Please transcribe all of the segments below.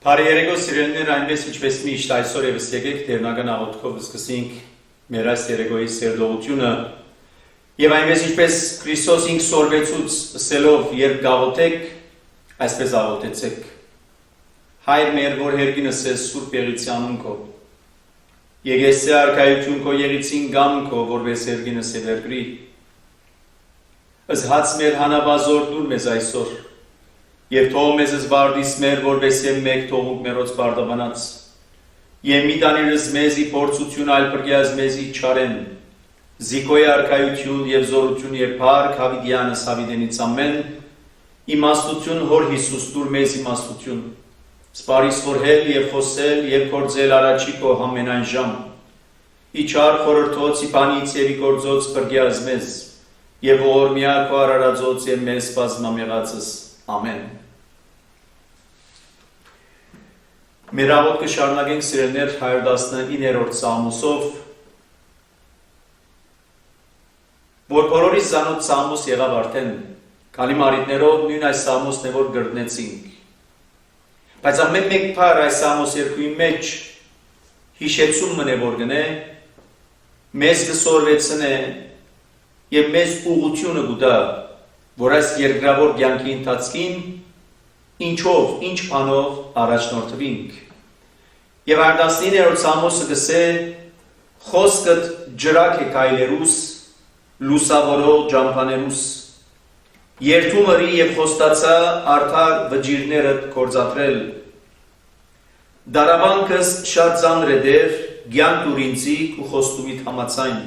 Բարերեգո սիրելիներ, այնպես ինչպես միշտ այսօր եւս եկեք դերնական աղոթքով սկսենք մեր այս երեգոյի սերդողությունը եւ այնպես ինչպես Քրիստոս ինք սորվեցուց սելով երբ գաղոթեք, այսպես աղոթեցեք. Հայր մեր, որ հերգինս ես սուրբ եղիցյանուն քո, եկեսե արքայություն քո եղիցին գամ քո, որպես հերգինս է վերգրի, ըզհաց մեր հանաբազոր դուր մեզ այսօր, Եվ թող մեզ զբարդիս մեր, որպես եմ մեկ թողունք մերոց բարդաբանած, և մի տանիրս մեզի փորձություն այլ պրգյազ մեզի չարեն, զիկոյ արքայություն և զորություն և պարք հավիդյանս հավիդենից ամեն, իմաստություն հոր Հիսուս դուր մեզ իմաստություն, սպարիս որհել և խոսել և կործել առաջի քո համենայն ժամ, իչար խորրթոց իպանից և իկործոց պրգյազ մեզ, և ողորմյա քո արարածոց և մեզ բազմամեղածս Ամեն։ Մեր աղոթքը շարունակենք սիրելիներ 119-րդ Սաղմոսով, որ բոլորիս զանոթ Սաղմոս եղավ արդեն, քանի մարիտներով նույն այս Սաղմոսն է որ գրտնեցինք։ Բայց ամեն մեկ փար այս Սաղմոս երկուի մեջ հիշեցում մնե որ գնե, մեզ կսորվեցնե և մեզ ուղղությունը գուտա, որ այս երկրավոր կյանքի ընթացքին ինչով, ինչ բանով առաջնորդվենք։ Եվ 19-րդ Սաղմոսը գսե խոսքդ ջրակ է քայլերուս, լուսավորող ջամփաներուս, երթումըրի և խոստացա արդար վջիրներդ կործատրել, դարավանքս շատ ծանր է դեր, կյանք ուր ինձիկ ու խոստումիդ համացայն,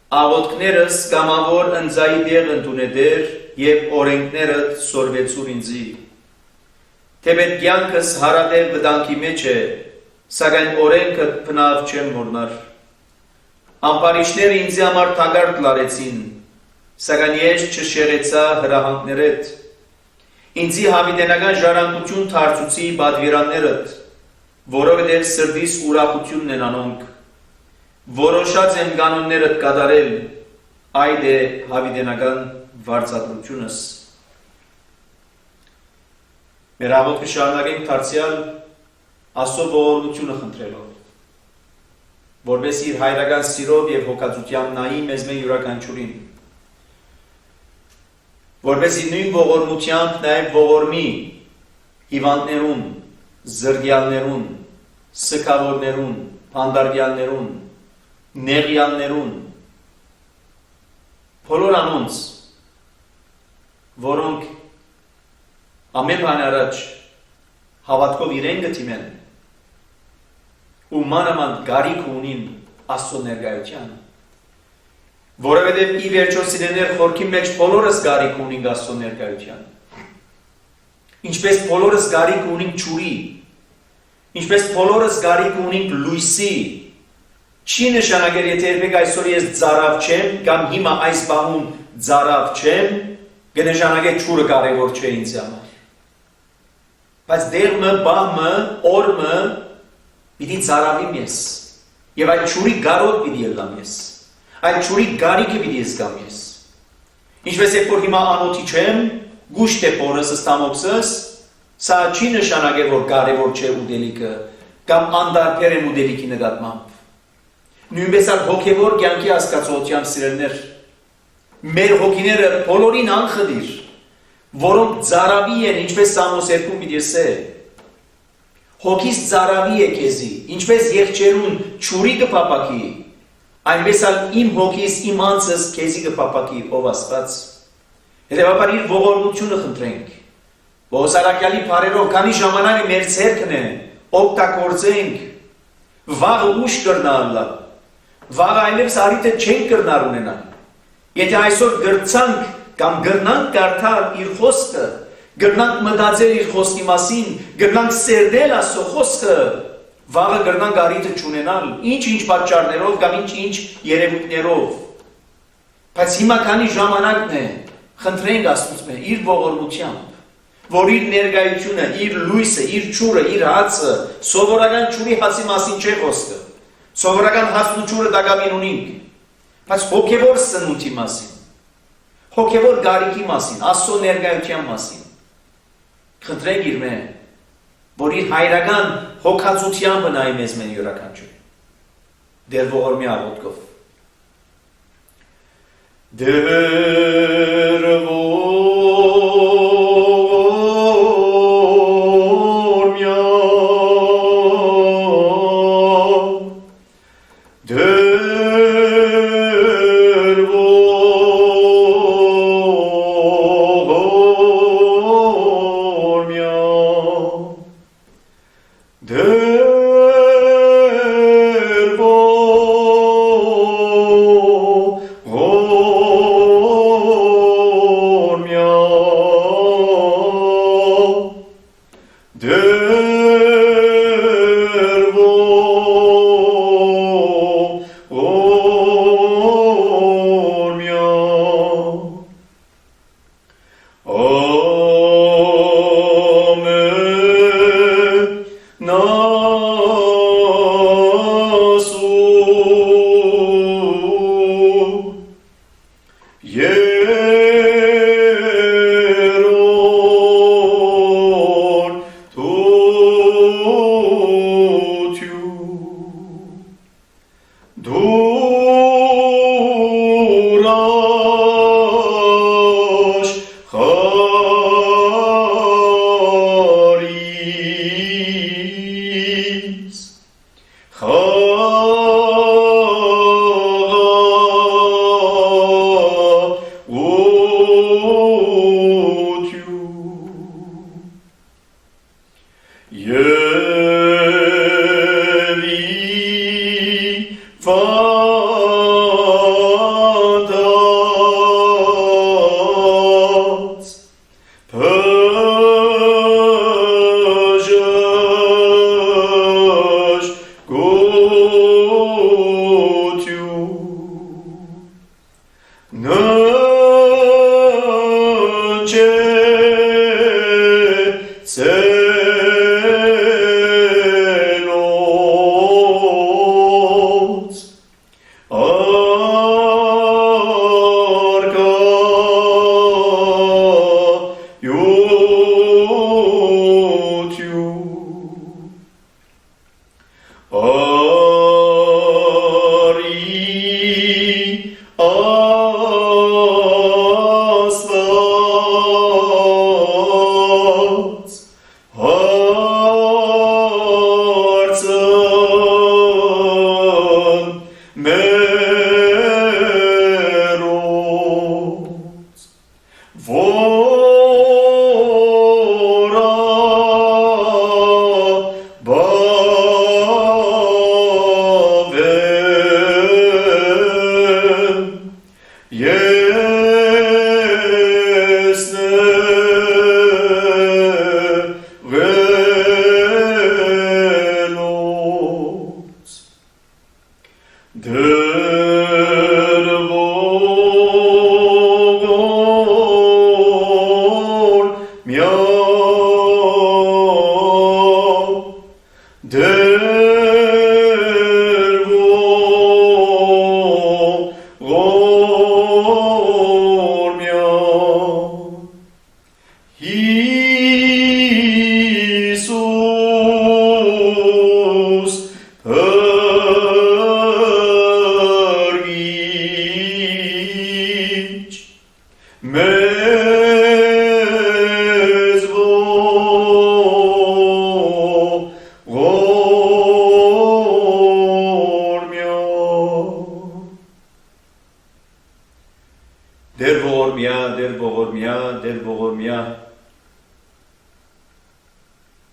Աղոթքներս կամավոր ընձայի դեղ ընդուն է դեր և օրենքներըդ սորվեցուր ինձի։ Թեպետ կյանքս հարադև վտանգի մեջ է, սակայն օրենքըդ բնավ չեմ մորնար։ Ամպարիչները ինձի համար թագարտ լարեցին, սակայն ես չշեղեցա հրահանգներդ։ Ինձի հավիտենական ժառանգություն թարցուցի բադվիրաններըդ, որովհետև սրտիս ուրախությունն են անոնք։ Որոշած եմ կանոններըդ կատարել, այդ է հավիտենական վարձատրությունս։ Մեր աղոթքը շարունակենք դարձյալ Աստծո ողորմությունը խնդրելով, որպես իր հայրական սիրով և հոգածությամբ նայի մեզ մեր յուրաքանչյուրին, որպես իր նույն ողորմությամբ նաև ողորմի հիվանդներուն, զրկյալներուն, սգավորներուն, փանդարգյալներուն, նեղյալներուն, բոլոր անոնց, որոնք ամեն բան առաջ հավատքով իրեն գտիմեն ու մանավանդ գարիք ունին Աստծո ներկայության, որովհետև ի վերջո սիրելիներ խորքի մեջ բոլորս գարիք ունենք Աստծո ներկայության, ինչպես բոլորս գարիք ունենք ջուրի, ինչպես բոլորս գարիք ունենք լույսի, Չի նշանակել, եթե երբեք այսօր ես ծարավ չեմ, կամ հիմա այս բահում ծարավ չեմ, կնշանակել ջուրը կարևոր չէ ինձ համար։ Բայց դեղմը, բահմը, օրմը պիտի ծարավիմ ես, և այդ ջուրի գարոտ պիտի ելամ ես, այդ ջուրի գարիքը պիտի զգամ ես։ Ինչպես երբ որ հիմա անոթի չեմ, գուշտ է փորս, ստամոքսս, սա չի նշանակել, որ կարևոր չէ ուտելիքը, կամ անդարբեր եմ ուտելիքի նկատմամբ։ Նույնպես ալ հոգևոր կյանքի հասկացողությամբ սիրելիներ, մեր հոգիները բոլորին անխդիր, որոնք ծարավի են, ինչպես Սաղմոս 2-ում պիտի ասե, հոգիս ծարավի է քեզի, ինչպես եղջերուն ջուրի կփափակի, այնպես ալ իմ հոգիս, իմ անձս քեզի կփափակի, ով Աստված։ Հետևաբար իր ողորմությունը խնդրենք, ողսարակյալի բարերով, քանի ժամանակ է մեր ձեռքն է, օգտագործենք, վաղը ուշ կրնալը, Վաղ այլևս արիթը չենք կրնար ունենալ։ Եթե այսօր գրցանք կամ գրնանք կարդալ իր խոսքը, գրնանք մտածել իր խոսքի մասին, գրնանք սերդել Աստծո խոսքը, վաղը գրնանք արիթը չունենալ, ինչ-ինչ պատճառներով կամ ինչ-ինչ երևույթներով։ Բայց հիմա քանի ժամանակն է, խնդրենք Աստծուց իր ողորմությամբ, որ իր ներկայությունը, իր լույսը, իր ջուրը, իր հացը, սովորական ջուրի հացի մասին չէ խոսքը։ Սովորական հացն ու ջուրը դակամին ունենք, բայց հոգևոր սնունդի մասին, հոգևոր գարիքի մասին, Աստծո ներկայության մասին, խնդրենք իր մեն, որ իր հայրական հոգացությամբ նայի մեզ մեն յուրաքանչյուր դեր ողորմյա աղոթքով դեր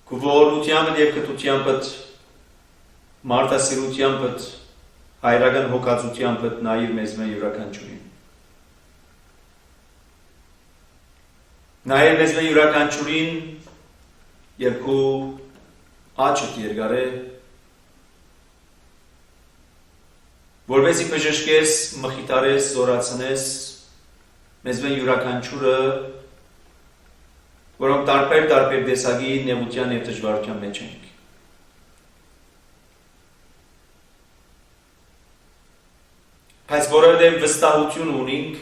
Կուվորությամբ և կտությամբ մարդասիրությամբ հայրական հոգացությամբ նայիր մեզ մեն յուրաքանչյուրին նայիր մեզ մեն յուրաքանչյուրին և քու աչքդ երկար է որպեսզի բժշկես, մխիթարես, զորացնես մեզ մեն յուրաքանչյուրը որոնք տարբեր տեսակի նեղության և դժվարության մեջ ենք։ Բայց որովհետև վստահություն ունենք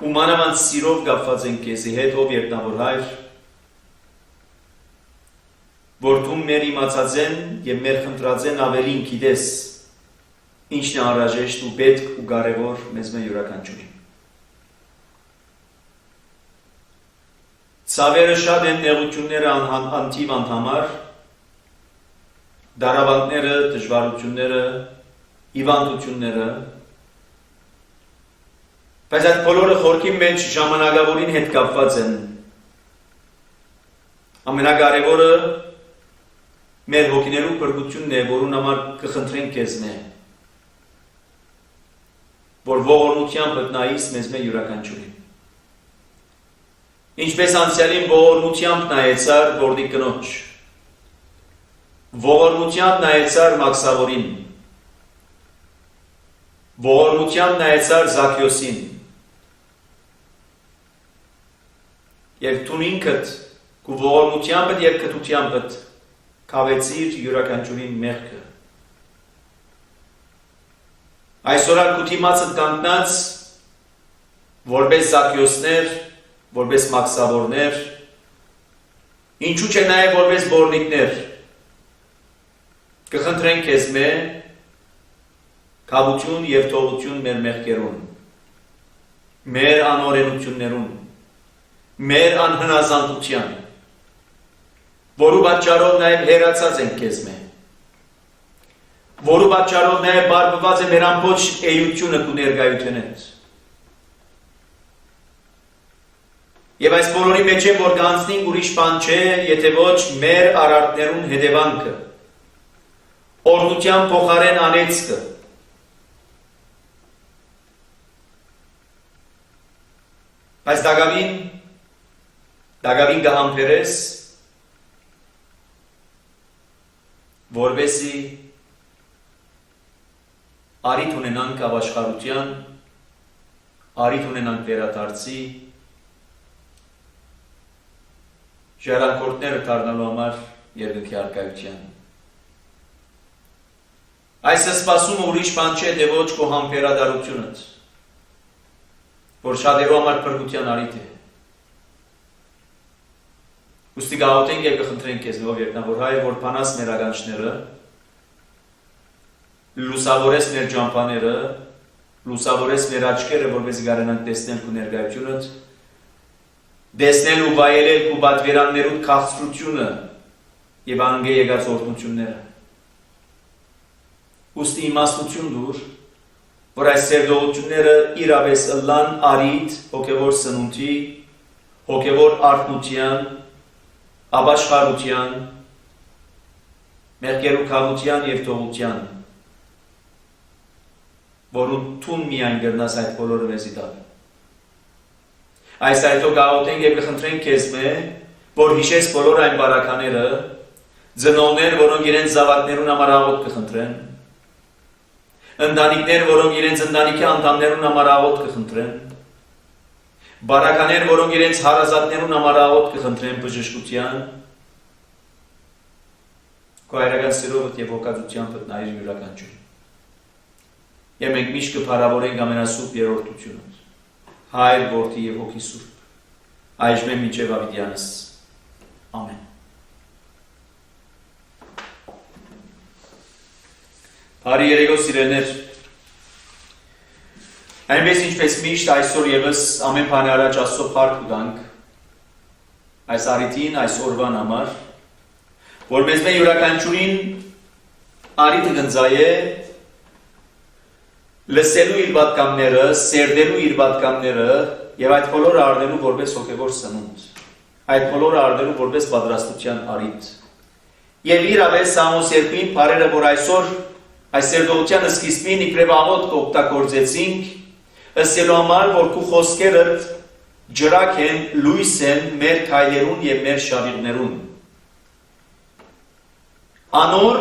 ու մանավանդ սիրով կապված ենք քեզի հետ, ով երկնավոր Հայր, որ դու մեր իմացածեն եւ մեր խնդրածեն ավելին գիտես, ինչն է անհրաժեշտ ու պետք ու կարևոր մեզ յուրաքանչյուրին։ Ցավերը շատ են, նեղությունները անթիվ անհամար, դարավանդները, դժվարությունները, հիվանդությունները, բայց այդ բոլորը խորքի մեջ ժամանակավորին հետ կապված են։ Ամենակարևորը մեր հոգիներու փրկությունն է, որուն համար կխնդրենք քեզնե, որ ողորմությամբ նայես մեզ յուրաքանչյուրին։ Ինչպես անցյալին ողորմությամբ նայեցար Գորդի կնոջ, ողորմությամբ նայեցար Մաքսավորին, ողորմությամբ նայեցար Զաքյոսին, եւ դու ինքդ քու ողորմությամբ եւ քթությամբ կավեցիր յուրաքանչյուրին մեղքը։ Այսօր քու դիմացդ կանգնած որպես Զաքյոսներ, որպես Մաքսավորներ, ինչու՞ չէ նաեւ որպես բորնիկներ, կխնդրենք քեզ կավություն եւ թողություն մեր մեղքերուն, մեր անօրենություններուն, մեր անհնազանդության, որու պատճառով նաև հերացած ենք քեզ որու պատճառով նաև բարբված է մեր ամբողջ էությունը քու ներկայությունից։ Եվ այս բոլորի մեջ է, որ կանցնենք ուրիշ բան չէ, եթե ոչ մեր արարքներուն հետևանքը, օրհնության փոխարեն անեծքը, բայց դագավին կհամբերես, որովհետեւ արիթ ունենանք ապաշխարության, արիթ ունենանք վերադարձի, ժառանգորդները դառնալու համար երկնքի առկայության։ Այս սպասումը ուրիշ բան չէ, թե ոչ քո համբերատարությունդ, որ շատերու համար փրկության արիթ է։ Ուստի գաղութենք և կխնդրենք քեզ ով երկնավոր Հայր, որ փանաս մեր ականջները, լուսավորես մեր ճամփաները, լուսավորես մեր աչքերը, որպեսզի կարողանանք տեսնել քո ներկայությունդ, տեսնել ու վայելել քո պատվիրաններու քաղցրությունը եւ անգե եկած օրհնությունները։ Ուստի իմաստություն դուր, որ այս սերտողությունները իրապես ըլլան արիթ հոգևոր սնունդի, հոգևոր արթնության, ապաշխարության, մեղքերու քավության եւ թողության, որուն թուն միայն գրնաս այդ բոլորը մեզի տալ։ Այս այդո գաղութենք եւ կխնդրենք քեզ որ հիշես բոլոր այն բարակաները, ծնողներ, որոնք իրենց զավակներուն համար աղոթ կխնդրեն, ընտանիքներ, որոնք իրենց ընտանիքի անդամներուն համար աղոթ կխնդրեն, բարականեր, որոնք իրենց հարազատներուն համար աղոթ կխնդրեն բժշկության, քո հայրական սիրովդ եւ հոգածությամբ նայիր յուրաքանչյուրին։ Եվ մենք միշտ կփառավորենք ամենասուրբ երրորդությունը, Հայր, Որդի եւ Հոգի Սուրբ, այժմ մինչեւ ավիտյանս։ Ամեն։ Բարի երեկո սիրելիներ, այնպես ինչպես միշտ այսօր եւս ամեն բանի առաջ Աստծո փառք տանք այս արիթին, այս օրվան համար, որ մեզ յուրաքանչյուրին արիթը գնձայե լսելու իր պատկամները, սերդելու իր պատկամները եւ այդ բոլորը առնելու որպես հոգեվոր սնունդ, այդ բոլորը առնելու որպես պատրաստության արիթ։ Եվ իրապես Սամոս երկրին բարերը, որ այսօր այս սերդողության սկիզբին իբրև աղոթք օգտագործեցինք, ըսելու համար, որ քո խոսքերդ ջրակ են, լույս են մեր քայլերուն եւ մեր շավիղներուն։ Անոր,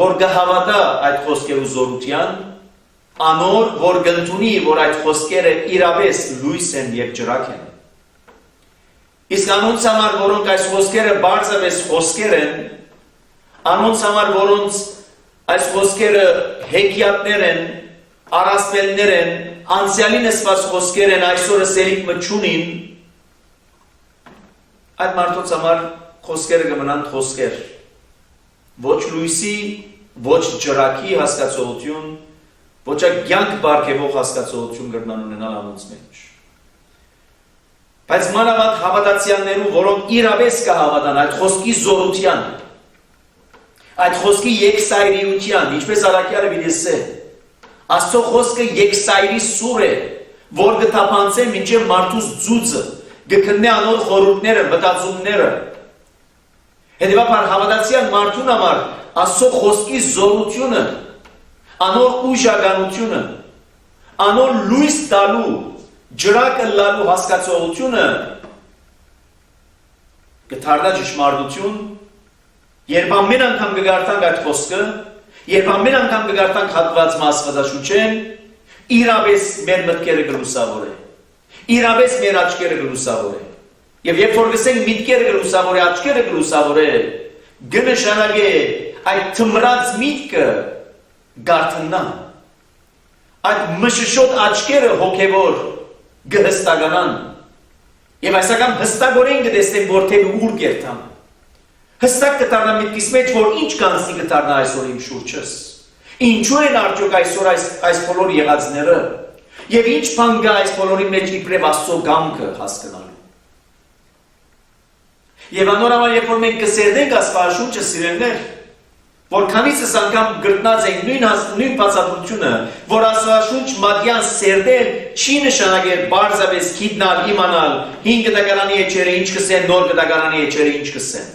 որ կհավատա այդ խոսքերու զորության, անոր, որ կընդունի, որ այդ խոսքերը իրապես լույս են եւ ջրակ են։ Իսկ անոնց համար, որոնք այս խոսքերը բարձրապես խոսքեր են, անոնց համար, որոնց այս խոսքերը հեքիաթներ են, առասպելներ են, անցյալին ասված խոսքեր են, այսօրը սերիկ մչունին, այդ մարդոց համար խոսքերը կմնան խոսքեր, ոչ լույսի, ոչ ջրակի հասկացողություն, ոչ կյանք բարգևող հասկացողություն կրնան ունենալ անոնց մեջ։ Բայց մանավանդ հավատացյալներու, որոնք իրավես կհավատան այդ խոսքի զորության, այդ խոսքի եկսայրիության, ինչպես Արաքյալը վիդեսե, Աստծո խոսքը եկսայրի սուր է, որ կթափանցե մինչև մարդուս ձուծը, կքննե անոր խորհուրդները, մտածումները։ Հետևաբար հավատացյալ մարդուն համար Աստծո խոսքի զորությունը, անոր ուժականությունը, անոր լույս տալու, ջրակը լալու հասկացողությունը կդառնա ճշմարտություն, երբ ամեն անգամ կգարտանք այդ խոսքը, երբ ամեն անգամ կգարտանք հատվածը Աստվածաշունչեն, իրավես մեր մտքերը կլուսավորե, իրավես մեր աչքերը կլուսավորե, եւ երբ որ գսենք միտքերը կլուսավորե, աչքերը կլուսավորե, կնշանակե այդ թմրած միտքը գարթնա, այդ մշշոտ աչքերը հոգևոր կհստականան, եւ այսական հստակորեն կտեսնենք, որ թե ուր կերտամ, հստակ կդառնա միտքիս մեջ, որ ինչ կանցնի կդառնա այսօր իմ շուրջս, ինչու են արդյոք այսօր այս բոլոր եղածները, եւ ինչ բան կա այս բոլորի մեջ իբրև Աստծո կամքը հասկանալու։ Եվ անորոշ երբ որ մենք կսերնենք Աստվածաշունչը սիրելներ, որ քանիցս անգամ գրտնած ենք նույն բացատրությունը, որ Աստվածաշունչ մատյան սերնել չի նշանակել բարձավես գիտնալ, իմանալ, 5 դակարանի էջերը ինչ կսեն, նոր դակարանի էջերը ինչ կսեն։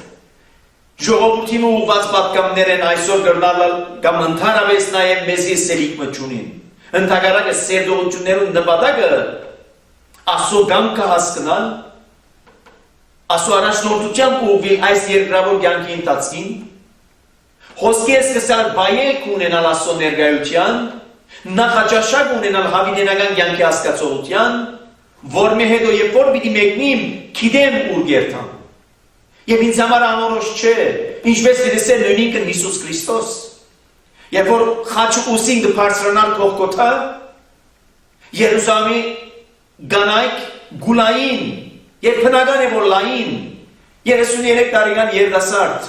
Ժողովրդին ուղղված պատգամներ են այսօր գրնալ կամ ընդհանրապես նաև մեզի սելիք մտչունին։ Ընդհանրակը սերդողություններուն նպատակը Աստծո կամքը հասկանալ, Աստծո առաջնորդությամբ ուղղել այս երկրավոր կյանքի ընթացքին, խոսքի սկսալ բայեք ունենալ Աստծո ներկայության, նախաճաշակ ունենալ հավիտենական կյանքի հասկացողության, որ մի հետո երբ որ պիտի մեկնիմ, գիտեմ ուր գերտամ։ Եվ ինձ համար անորոշ չէ, ինչպես դրսել նույնինքն Հիսուս Քրիստոս, երբ որ խաչը ուսին կբարձրանալ Գողգոթա, Երուսաղեմի կանայք գուլային, եւ բնական է որ լային, 33 տարեկան երիտասարդ,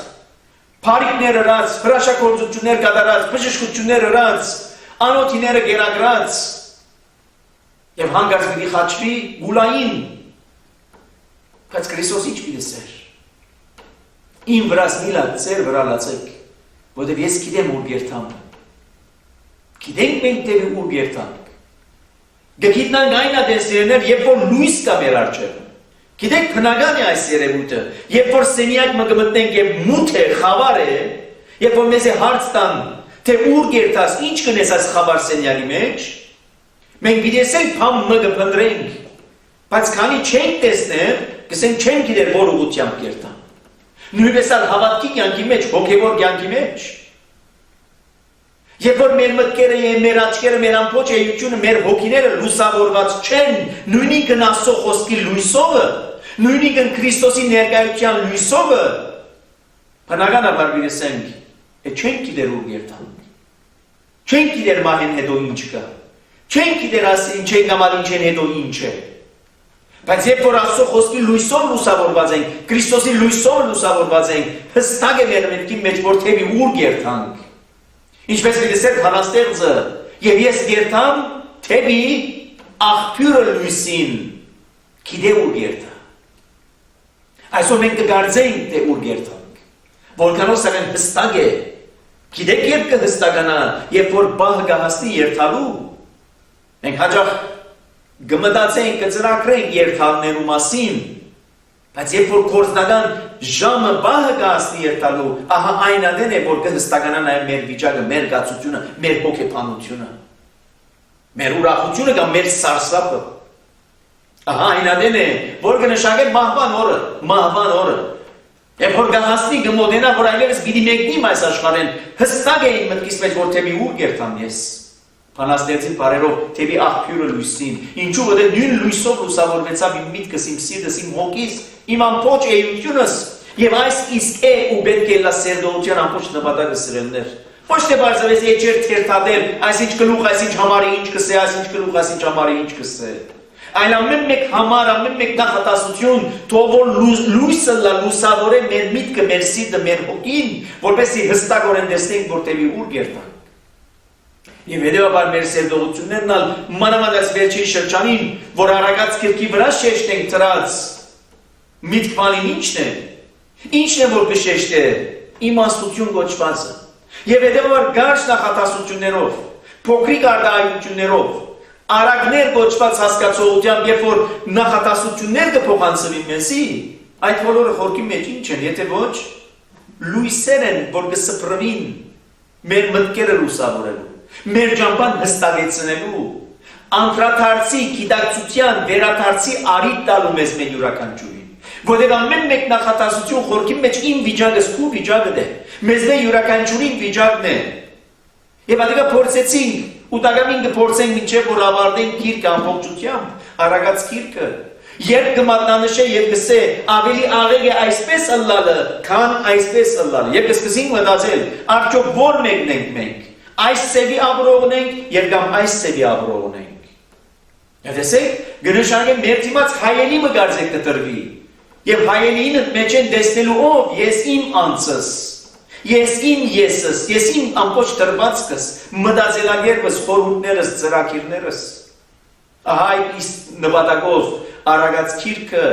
փարիկներ ըրած, հրաշագործություններ կատարած, բժշկություններ ըրած, անոթիները գերագրած, եւ հանգած պիտի խաչվի գուլային, բայց Քրիստոս ինչ պիտի սեր։ Իմ վրաս միլա ծեր վրա լացեք, որտև ես գիտեմ ուր գերտամ։ Գիտենք մենք թե ուր գերտանք։ Գիտնանք այն ադենսերներ, երբ որ լույս կա մեր առջև։ Գիտենք քնական է այս երևույթը, երբ որ սենյակ մը կմտնենք եւ մութ է, խավար է, երբ որ մեզ է հարց տան, թե ուր գերտաս, ինչ կնես այս խավար սենյակի մեջ, մենք պիտի ասենք փամ մը կփնտրենք, բայց քանի չենք տեսնել, կսենք չենք գիտեր որ ուղղությամբ գերտամ։ Նույնպես ալ հավատքի կյանքի մեջ, հոգևոր կյանքի մեջ։ Երբ որ մեր մտքերը եւ մեր աչքերը, մեր ամբողջ էությունը, մեր հոգիները լուսավորված չեն, նույնիկն Աստծո խոսքի լույսովը, նույնիկն Քրիստոսի ներկայության լույսովը, բնականաբար գիտենք, չենք գիտեր ուր գերտանք։ Չենք գիտեր մահեն հետո ինչ կա։ Չենք գիտեր ասի ինչ է կամ ինչ են հետո ինչ է։ Բայց երբ որ Աստծո խոսքի լույսով լուսավորված ենք, Քրիստոսի լույսով լուսավորված ենք, հստակ է մեր մտքի մեջ, որ թեպի ուր գերտանք։ Ինչպես գիտեսեք հանաստեղծը, եւ ես գերտամ թեպի աղբյուրը լույսին, գիտե ուր գերտա։ Այսօր մենք կգարձենք, թե ուր գերտանք, որքանով սակայն հստակ է, գիտեք երբ կհստականա, երբ որ բահ կհասնի երթալու, մենք հաճախ գմտացենք, կծրակրենք երթալներու մասին, բայց երբ որ գործնական ժամը բահը կհասնի երթալու, ահա այն ադեն է, որ կհստականա նաև մեր վիճակը, մեր կացությունը, մեր հոգեբանությունը, մեր ուրախությունը կամ մեր սարսափը, ահա այն ադեն է, որ կնշանակե մահվան օրը, երբ որ կհասնի կմոտենա, որ այլևս պիտի մեկնիմ այս աշխարհեն, հստակ է իմ մտքիս մեջ, որ թեպի ուր գերտամ ես։ Բանաստեղծի բարերով թեպի աղբյուրը լույսին, ինչու որտեղ նույն լույսով լուսավորվեցավ իմ միտքս, իմ սիրտս, իմ հոգիս, իմ ամբողջ էությունս, եւ այս իսկ է ու պետք է լա սերդողության ամբողջ նպատակը սիրելներ։ Ոչ թե բարձրապես եջեր թերթադել, այսինչ գլուխ, այսինչ համարի ինչ կսե, այսինչ գլուխ, այսինչ համարի ինչ կսե։ Այլ ամեն մեկ համար, ամեն մեկ նախատասություն, թող որ լույսը լուսավորե մեր միտքը, մեր սիրտը, մեր հոգին, որպեսզի հստակորեն տեսնենք, որ տևի ուր գերտանք։ Եվ հետևաբար մեր սերտողություններն ալ մանավանդ վերջին շրջանին, որ Արագած գրքի վրա շեշտենք դրած միտքվանին ինչն է որ կշեշտե իմաստություն գոչվածը։ Եվ հետևաբար գարշ նախատասություններով, փոքրիկ արտահայտություններով, արագներ գոչված հասկացողությամբ, երբ որ նախատասություններ կփոխանցվի մեզի, այդ բոլորը խորքի մեջ ինչ են, եթե ոչ լույսեր են, որ կսփռվին մեր մտքերը լուսավորելու, մեր ճամփան հստակեցնելու, անդրադարձի գիտակցության վերադարձի արիթ տալու մեզ մեր յուրաքանչյուրին։ Որտեղ ամեն մեկ նախատասություն խորքի մեջ իմ վիճակս քու վիճակն է, մեզ մեր յուրաքանչյուրին վիճակն է։ Եվ ադիգա փորձեցինք ու տակամին կփորձենք մինչև որ ավարտենք գիրքը ամբողջությամբ, Արագած գիրքը, երբ կմատնանշե եւ կսե ավելի աղեկ է այսպես ըլլալը, քան այսպես ըլլալը։ Եվ կսկսենք մտածել, արդյոք որ մեկն ենք մենք, այս սևի ապրողն ենք եւ կամ այս սևի ապրողն ենք։ Եվ տեսեք, գնշարಗೆ մեր դիմաց հայելի մգարձեք կտրվի։ Եվ հայելին մեջ են տեսնելու ով, ես իմ անձս, ես իմ եսս, ես իմ ամբողջ տրվածքս, մտածելակերպս, խորհուրդներս, ծրագիրներս։ Ահա այս նպատակով Արագած գիրքը,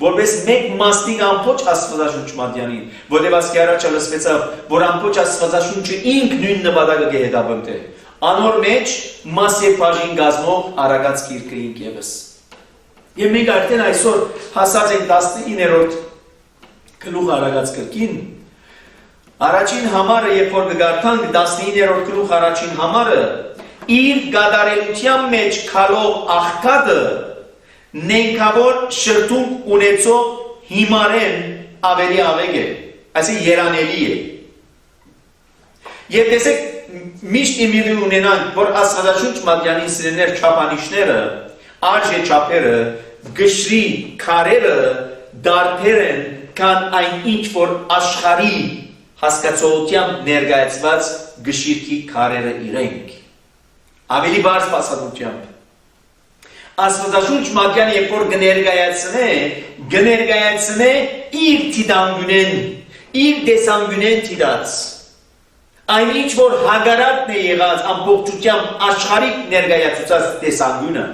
որպես մեկ մասնիկ ամբողջ Աստվածաշունչ մատյանին, որտեղ ասկի առաջ լսվեցավ, որ ամբողջ Աստվածաշունչը ինք նույն նպատակը կհետապնդի։ Անոր մեջ մաս եւ բաժին գազմող Արագած գիրքը ինք եւս։ Եվ մենք արդեն այսօր հասած ենք 19-րդ գլուխ Արագած գրքին։ Առաջին համարը, երբ որ կգարթանք 19-րդ գլուխ առաջին համարը, իր գադարելության մեջ քալող աղքատը նենքավոր շրթունք ունեցող հիմարեն ավելի աղեկ է, այսինքն երանելի է։ Եվ տեսեք, միշտ իմիդի ունենանք, որ Աստվածաշունչ մատյանին սիրեներ չափանիշները, արժե չափերը, գշրի քարերը դարբեր են, քան այն ինչ որ աշխարհի հասկացողությամբ ներկայացված գշիրքի քարերը իրենք։ Ավելի բարձ փաստությամբ Աստվածաշունչ մատյանը երբ որ կներկայացնե իր թիդանգունեն, իր դեսանգունեն թիդած։ Այն ինչ որ հագարատն է եղած ամբողջությամբ աշխարհիկ ներկայացուցած դեսանգունը։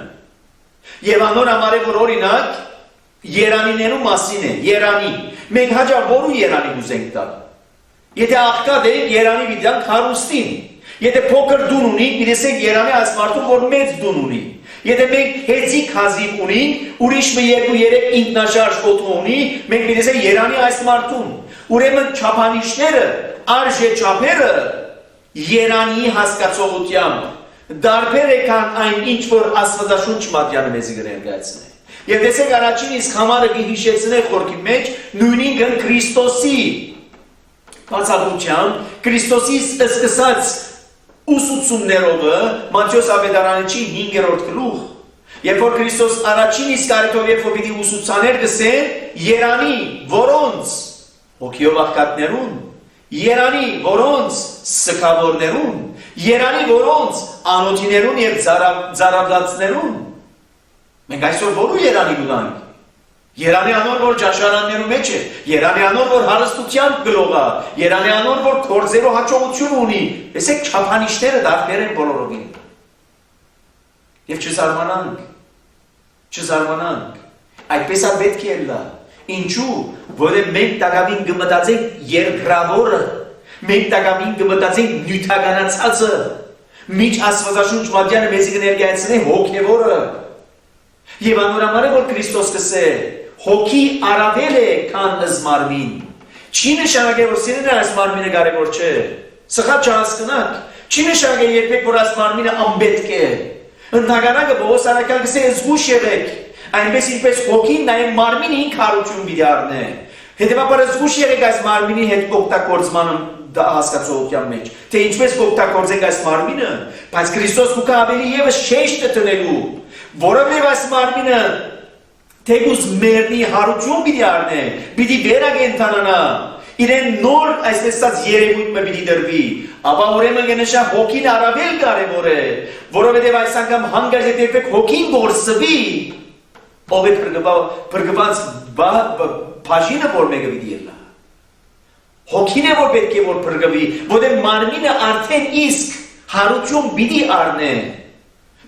Եվ անոր համար է որ օրինակ երանիներու մասին է, երանի։ Մենք հաջող որու երանի ուզենք տալ։ Եթե աղքատ է երանի վիդան քարուստին։ Եթե փոքր դուն ունի, իրենք երանի այս մարդու որ մեծ դուն ունի։ Եթե մենք հեծիկ հազիվ ունենք, ուրիշ մի 2-3 ինքնաշարժ օտո ունի, մենք իրենք երանի այս մարդուն։ Ուրեմն չափանիշները, արժե չափերը երանի հասկացողությամբ դարբեր է քան այն ինչ որ Աստվածաշունչ մատյանը մեզ կներկայացնի։ Եվ տեսեք առաջին իսկ համարը կհիշեցնե խորքի մեջ նույնին Քրիստոսի բացառությամբ Քրիստոսի սկսած ուսուցումներով Մատթեոս Ավետարանչի 5-րդ գլուխ, երբ որ Քրիստոս առաջին իսկ առիթով երբ որ պիտի ուսուցաներ գսեն երանի որոնց հոգիով աղքատներուն, երանի որոնց սքավորներուն, երանի որոնց անոթիներուն եւ զարավդացներուն։ Մենք այսօր որու երանի գուտանք։ Երանի անոր որ ճաշարաններու մեջ է, երանի անոր որ հարստությամբ գլողա, երանի անոր որ կորձերու հաջողություն ունի։ Տեսեք չափանիշները դարբեր են բոլորովին։ Եվ չզարմանանք։ Այդպես է պետք է լա։ Ինչու, որը մենք տակավին կմտածենք երկրավորը, մենք տակավին կմտածենք նյութականացածը, միջ Աստվածաշունչ մատյանը մեզ կներկայացնի հոգևորը։ Եվ անոր համար է որ Քրիստոս կսե հոգի առավել է քան զմարմին։ Չի նշանակել որ սիրելիներ այս մարմինը կարևոր չէ։ Սխալ չհասկանաք։ Չի նշանակել երբեք որ այս մարմինը անպետք է։ Ընդհանրակը Պողոս առաքյալ կսե զգուշ եղեք։ Այնպես ինչպես հոգին նաև մարմինը ինք հարություն պիտի առնե։ Հետևաբար զգուշ եղեք այս մարմինի հետ օգտագործման հասկացողության մեջ։ Թե ինչպես կօգտագործենք այս մարմինը, բայց Քրիստոս կուքա ավելի եւս շեշտը տնելու, որովհետև այս մարմինը թեկուզ մերնի հարություն պիտի առնե, պիտի վերակենդանանա, իրեն նոր այսպես ասած երևույթ մը պիտի դրվի, ապա ուրեմն կնշա հոգին առավել կարևոր է, որովհետև այս անգամ հանգարց երբեք հոգին գործվի, ով է փրկված բաժինը որ մեկը պիտի ելնա։ Հոգին է որ պետք է որ փրկվի, որովհետև մարմինը արդեն իսկ հարություն պիտի առնե։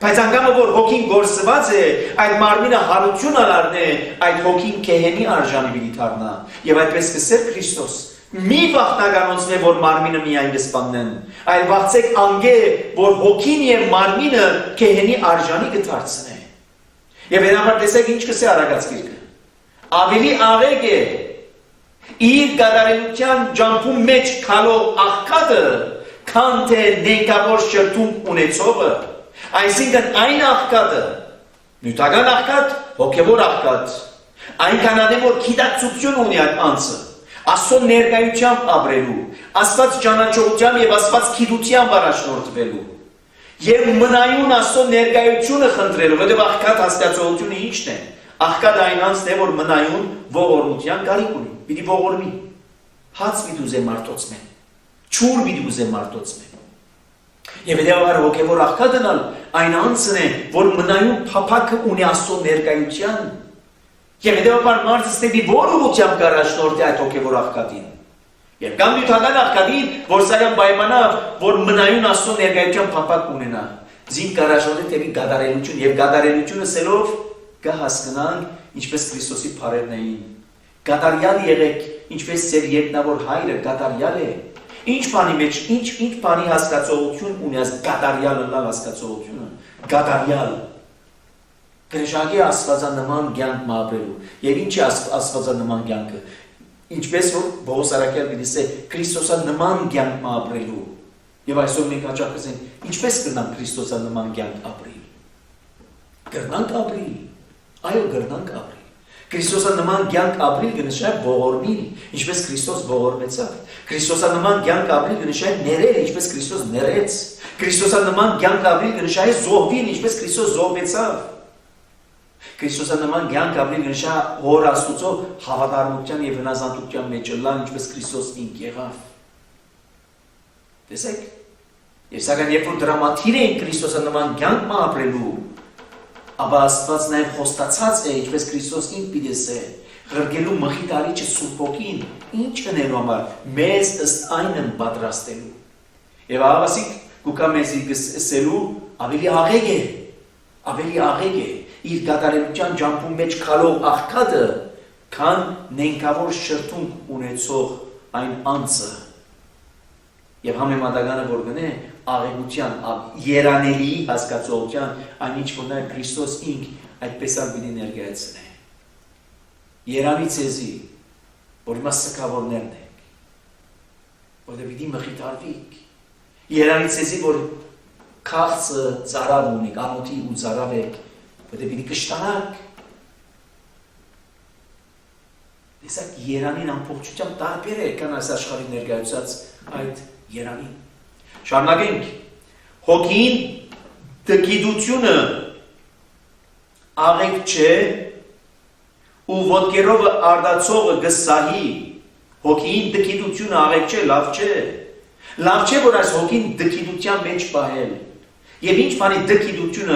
Բայց անգամը որ հոգին գործված է, այդ մարմինը հարություն առնե, այդ հոգին կեհենի արժանի պիտի դառնա։ Եվ այդպես կսեր Քրիստոս։ Մի վախտականացնե որ մարմինը միայն կսպանեն, այլ վախցեք անգե որ հոգին եւ մարմինը կեհենի արժանի կդարձնե։ Եվ հենաբար տեսեք ինչ կսե Արագած գիրքը։ Ավելի աղեկ է իր գադարելության ջամփում մեջ քալով աղքատը, քան թե ներկավոր շրթում ունեցողը։ Այսինքն այն աղքատը, նյութական աղքատ, հոգևոր աղքատ, այնքան է որ գիտակցություն ունի այդ անձը, Աստծո ներկայությամբ ապրելու, Աստված ճանաչողությամբ եւ Աստված գիտությամբ առաջնորդվելու եւ մնայուն Աստծո ներկայությունը խնդրելու, որովհետեւ աղքատ հասկացողությունը ի՞նչն է։ Աղքատ այն անձն է, որ մնայուն ողորմության կարիք ունի, պիտի ողորմի, հաց պիտի ուզե մարդոցմեն, ջուր պիտի ուզե մարդոցմեն։ Եվ հետևաբար հոգևոր աղքատն այն անձն է, որ մնայուն փափակը ունի Աստծո ներկայության։ Եվ հետևաբար մարդը ստեպի որ ուղղությամբ կառաջնորդի այդ հոգևոր աղքատին։ Եվ կամ նյութական աղքատին, որ սակայն պայմանավ, որ մնայուն Աստծո ներկայության փափակ ունենա, զին կառաջնորդի թեպի գադարելություն եւ գադարելությունը սելով կհասկանանք, ինչպես Քրիստոսի փարերն էին։ Գադարյալ եղեք, ինչպես ձեր երկնավոր հայրը գադարյալ է։ Ինչ բանի մեջ, ինչ բանի հասկացողություն ունի այս գադարյալը լավ հասկացողությունը, գադարյալ։ Կնշանակի աստվածանման կյանք ապրելու։ Եվ ինչ է աստվածանման կյանքը։ Ինչպես որ Պողոս առաքյալ գիտի Քրիստոսանման կյանք ապրելու։ Եվ այսօր մենք հաճախ կասենք, ինչպես կրնանք Քրիստոսանման կյանք ապրել։ Կրնանք ապրել։ Այո, կրնանք ապրել։ Քրիստոսանման կյանք ապրել կնշանակի ողորմիլ, ինչպես Քրիստոս ողորմեցավ։ Քրիստոսանման կյանք ապրել կնշանակի ներել, ինչպես Քրիստոս ներեց։ Քրիստոսանման կյանք ապրել կնշանակի զոհվել, ինչպես Քրիստոս զոհվեցավ։ Քրիստոսանման կյանք ապրել կնշանակի հոր Աստծո հավատարմության եւ հնազանդության մեջ լան, ինչպես Քրիստոս ինք եղավ։ Տեսեք։ Եվ սակայն երբ որ դրամատիր էին Քրիստոսանման կյանք ապրելու, ապա Աստված նաև խոստացած է, ինչպես Քրիստոս ինք պիտի ասե, ղրկելու մխիթարիչը Սուրբ Հոգին, ինչ ընելու համար, մեզ ըստ այնն պատրաստելու։ Եվ ահավասիկ կուկա մեզ ասելու ավելի աղեկ է, իր գադարելության ջամփում մեջ քալող աղքատը, քան նենգավոր շրթունք ունեցող այն անձը։ Եվ համեմատականը որ գնե աղեկության, երանելի հասկացողության, այն ինչ որ նաև Քրիստոս ինք այդպես պիտի ներկայացնե։ Երանի ցեզի, որ հիմա սքավորներն եք, որտեղ պիտի մխիթարվիք։ Երանի ցեզի, որ քաղցը ծարավ ունի, անոթի ու ծարավ եք, որտեղ պիտի կշտանաք։ Տեսակ երանին ամբողջությամբ տարբեր է, քան այս աշխարհի ներկայացած այդ երանին։ Շարունակենք։ Հոգին դգիդությունը աղեկ չէ ու ոտքերով արդացողը գսահի։ Հոգին դգիդությունը աղեկ չէ, լավ չէ։ Լավ չէ, որ այս հոգին դգիդության մեջ պահել։ Եվ ինչ բանի դգիդությունը,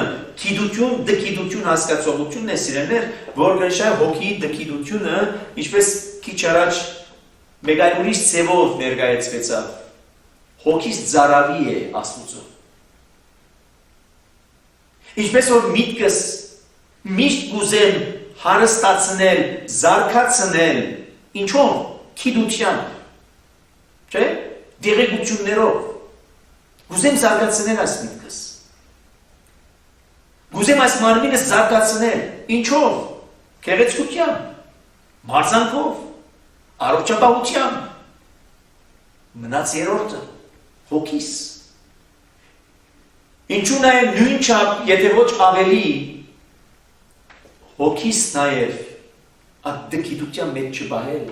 դգիդություն հասկացողությունն է սիրելիներ, որ գնշա հոգի դգիդությունը, ինչպես քիչ առաջ մեկ այլ ուրիշ ձևով ներկայացվեցավ։ Հոգիս ծարավի է Աստծո։ Ինչպես որ միտքս միշտ գուզեմ հարստացնել, զարգացնել, ինչով գիտությամբ, չէ՞, դերեկություններով։ Գուզեմ զարգացնել այս միտքս։ Գուզեմ այս մարմինս զարգացնել, ինչով, գեղեցկությամբ, մարզանքով, առողջապահությամբ։ Մնաց երրորդը, հոգիս։ Ինչու նաև նույն չափ, եթե ոչ ավելի, հոգիս նաև այդ դգիտության մեջ չբահել,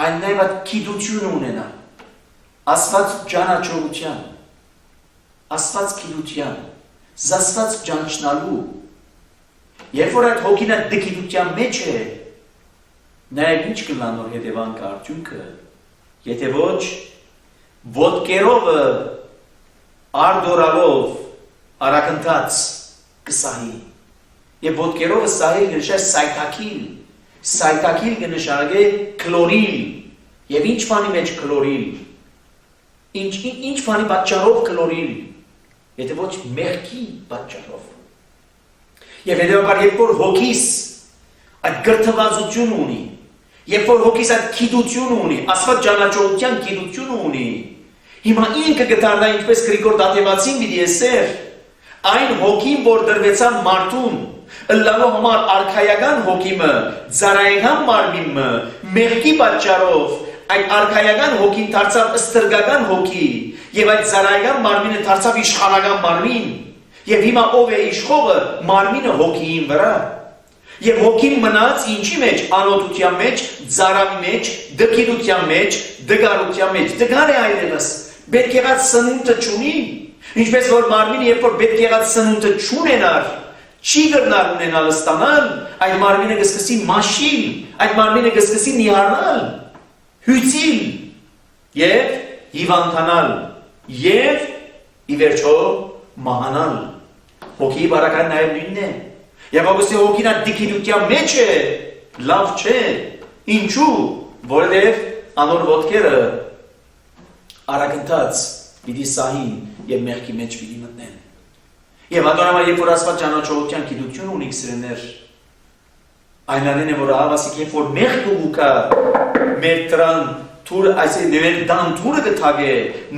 այլ նաև այդ գիտություն ունենա, Աստված ճանաչողության, Աստված գիտության, զասված ճանչնալու, երբ որ այդ հոգին այդ դգիտության մեջ է, Նաև ինչ կլանոր հետևանք արդյունքը, եթե ոչ ոտքերով արդորալով արագընթաց կսահի, և ոտքերով սահել կնշար սայթակիլ կնշարագե կլորիլ, և ինչ բանի մեջ կլորիլ, ինչ բանի պատճառով կլորիլ, եթե ոչ մեղքի պատճառով։ Եվ հետևաբար, երբ որ հոգիս այդ գրթվածություն ունի, երբ որ հոգիս այդ գիտություն ունի, Աստված ճանաչողության գիտություն ունի, հիմա ինքը կդառնա ինչպես Գրիգոր Դատևացին պիտի ասեր, այն հոգին, որ դրվեցավ մարդուն, ըլլալու համար արքայական հոգիմը, ծառայական մարմինը, մեղքի պատճառով, այդ արքայական հոգին դարձավ ստրգական հոգի, եւ այդ ծառայական մարմինը դարձավ իշխանական մարմին, եւ հիմա ով է իշխողը, մարմինը հոգին վրա, եւ հոգին մնաց ինչի մեջ, անօթության մեջ, ծառայի մեջ, դգիտության մեջ, դգարության մեջ, դգար է այլևս, պետք եղած սնունդը չունի, ինչպես որ մարմինը երբ որ պետք եղած սնունդը չունենար, չի գրնար ունենալ ստանալ, այդ մարմինը կսկսի մաշիլ, այդ մարմինը կսկսի նիհարնալ, հյուծիլ և հիվանդանալ և ի վերջո մահանալ։ Հոգի բարական նաև նույնն է։ Եվ ոգսի հոգին այդ դիքիդության մեջ է, լավ չէ, ինչու, որովհետև անոր ոտքերը արագընթաց պիտի սահին և մեղքի մեջ պիտի մտնեն։ Եվ անդորամար, երբ որ Աստված ճանաչողության գիտություն ունի սիրելիներ, այնանեն է, որ ահավասիկ, երբ որ մեղքը ուկա մեր տրան թուրը, այսինքն դան թուրը կթագե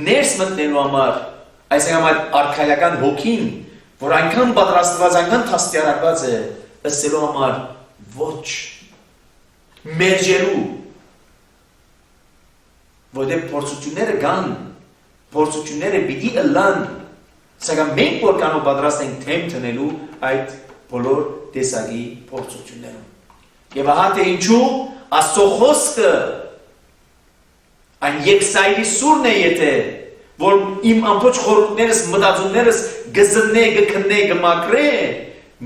ներս մտնելու համար, այսինքն արքայական հոգին, որ այնքան պատրաստված, այնքան թաստիարակված է, ըսելու համար ոչ մերժելու, որտեղ փորձությունները կան, փորձությունները պիտի ըլլան, սակայն մենք որքանով պատրաստ ենք թեմ տնելու այդ բոլոր տեսակի փորձություններում։ Եվ ահա թե ինչու Աստծո խոսքը այն երկսայրի սուրն է եթե, որ իմ ամբողջ խորհուրդներս, մտածումներս գզննե, գքննե, գմակրե,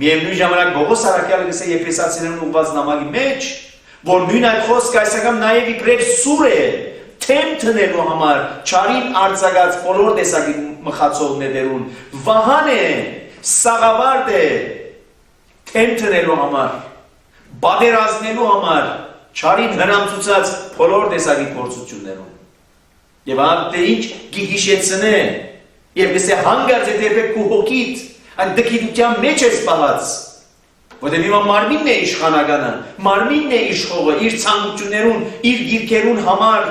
միևնույն ժամանակ Պողոս առաքյալը գսե Եփեսացիներին ուղված նամակի մեջ, որ նույն այդ խոսքը այսական նաև իբրև սուր է, թեմ տնելու համար, չարին արձակած բոլոր տեսակի մխացողներուն, վահան է, սաղավարդ է, թեմ տնելու համար, բادرազնելու համար, չարին հրամցուցած բոլոր տեսակի փորձություններուն։ Եվ անտե ինչ գիգիշեցնե, եւ գսե հանգարց է դեպեք քու հոգիտ, այդ դկիդության մեջ ես պահած, որտեղ հիմա մարմինն է իշխանականը, մարմինն է իշխողը, իր ցանկություններուն, իր գիրքերուն համար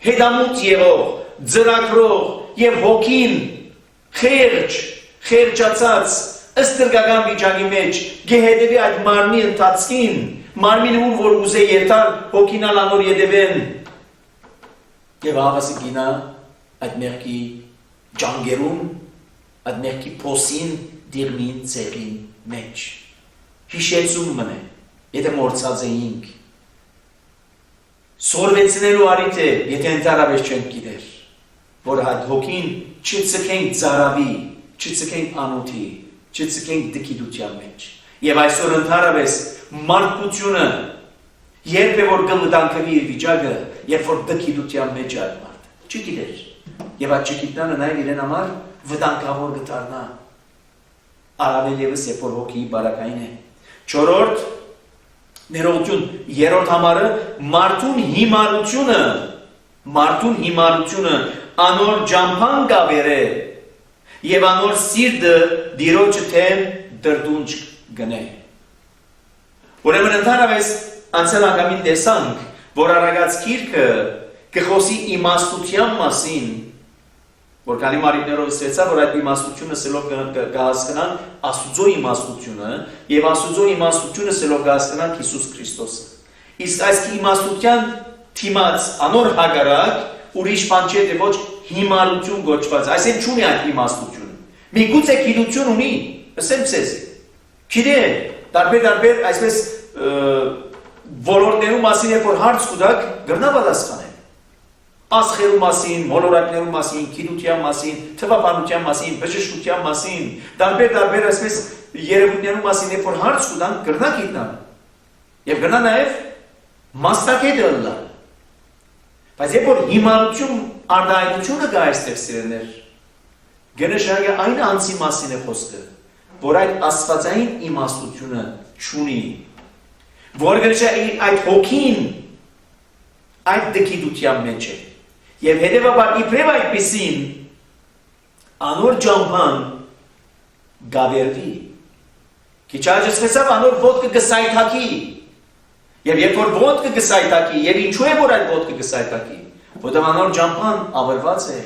հետամուտ եղող, ծրագրող եւ հոգին խերջացած ըստրգական վիճակի մեջ գեհետևի այդ մարմնի ընթացքին, մարմինը ում որ ուզե երթալ հոգինալ անոր ետևեն եւ ահավասի գինա այդ մեղքի ջանգերում, այդ մեղքի փոսին դիրմին ցեղին մեջ հիշեցում մնե, եթե մորցած էինք սորվեցնելու արիտ է, եթե ընդհանրապես չենք գիտեր, որ այդ հոգին չծկենք ծարավի, չծկենք անոթի, չծկենք դկիդության մեջ։ Եվ այսօր ընդհանրապես մարդկությունը երբ է որ կմտանքվի իր վիճակը, երբ որ դկիդության մեջ է այդ մարդը, չգիտեր։ Եվ այդ չգիտնանը նաև իրեն համար վտանգավոր կդառնա։ Առավել ևս երբ որ հոգի բարակային է։ Չորրորդ ներողություն, երրորդ համարը մարդուն հիմարությունը անոր ջամփան գավերը եւ անոր սիրտը դիրոջը թեմ դրդունջ գնե։ Ուրեմն ընդհանրապես անցյալ անգամին տեսանք, որ Արագած գիրքը կխոսի իմաստության մասին, որ քանի մարիկներով ասեցա, որ այդ իմաստությունը սելով կհասկանան Աստուծո իմաստությունը եւ Աստուծո իմաստությունը սելով կհասկանան Հիսուս Քրիստոսը։ Իսկ այս իմաստության թիմած անոր հագարակ ուրիշ բան չէ, թե ոչ հիմարություն գոչված, այսինքն չունի այդ իմաստությունը։ Միգուցե գիտություն ունի, ասեմ ցեզ։ Գիտե, տարբեր այսպես ոլորտներու մասին երբ որ հարց կուտակ, գրնա պատասխանել։ Ասխերու մասին, մոլորակներու մասին, գիտության մասին, թվաբանության մասին, բժշկության մասին, տարբեր այսպես երևույթներու մասին երբ որ հարց կուտան, գրնա գիտնան։ Եվ գրնա նաև Մասնակետը ըլլա։ Բայց երբ որ հիմարություն արդայնությունը գա այստեղ սիրելիներ, գնշարը այն անձի մասին է խոսքը, որ այդ աստվածային իմաստությունը չունի, որ գնշարը այդ հոգին այդ դկիդության մեջ է, և հետևաբար իբրև այդպիսին անոր ճամփան գավերվի, քիչ աջեցվեցավ անոր ոտքը գսայթակի, և երբ որ ոտքը գսայթակի, և ինչու է որ այդ ոտքը գսայթակի, որտեղ անոր ճամփան ավրված է,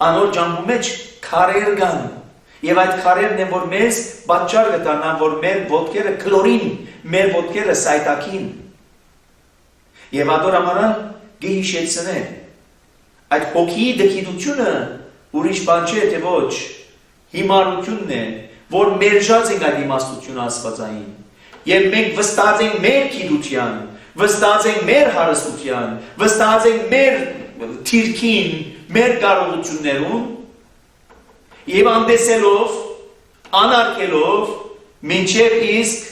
անոր ճամփու մեջ քարեր կան, և այդ քարերն են, որ մեզ պատճառ կտանան, որ մեր ոտքերը քլորին, մեր ոտքերը սայթակին, և ադոր ամարանալ գհիշեցնե, այդ հոգիի դկիդությունը ուրիշ բան չէ, թե ոչ, հիմարությունն է, որ մերժած ենք այդ իմաստությունը աստվածային, և մենք վստահած ենք մեր գիտության, վստահած ենք մեր հարստության, վստահած ենք մեր թիրքին, մեր կարողություններուն, և անդեսելով, անարգելով, մինչև իսկ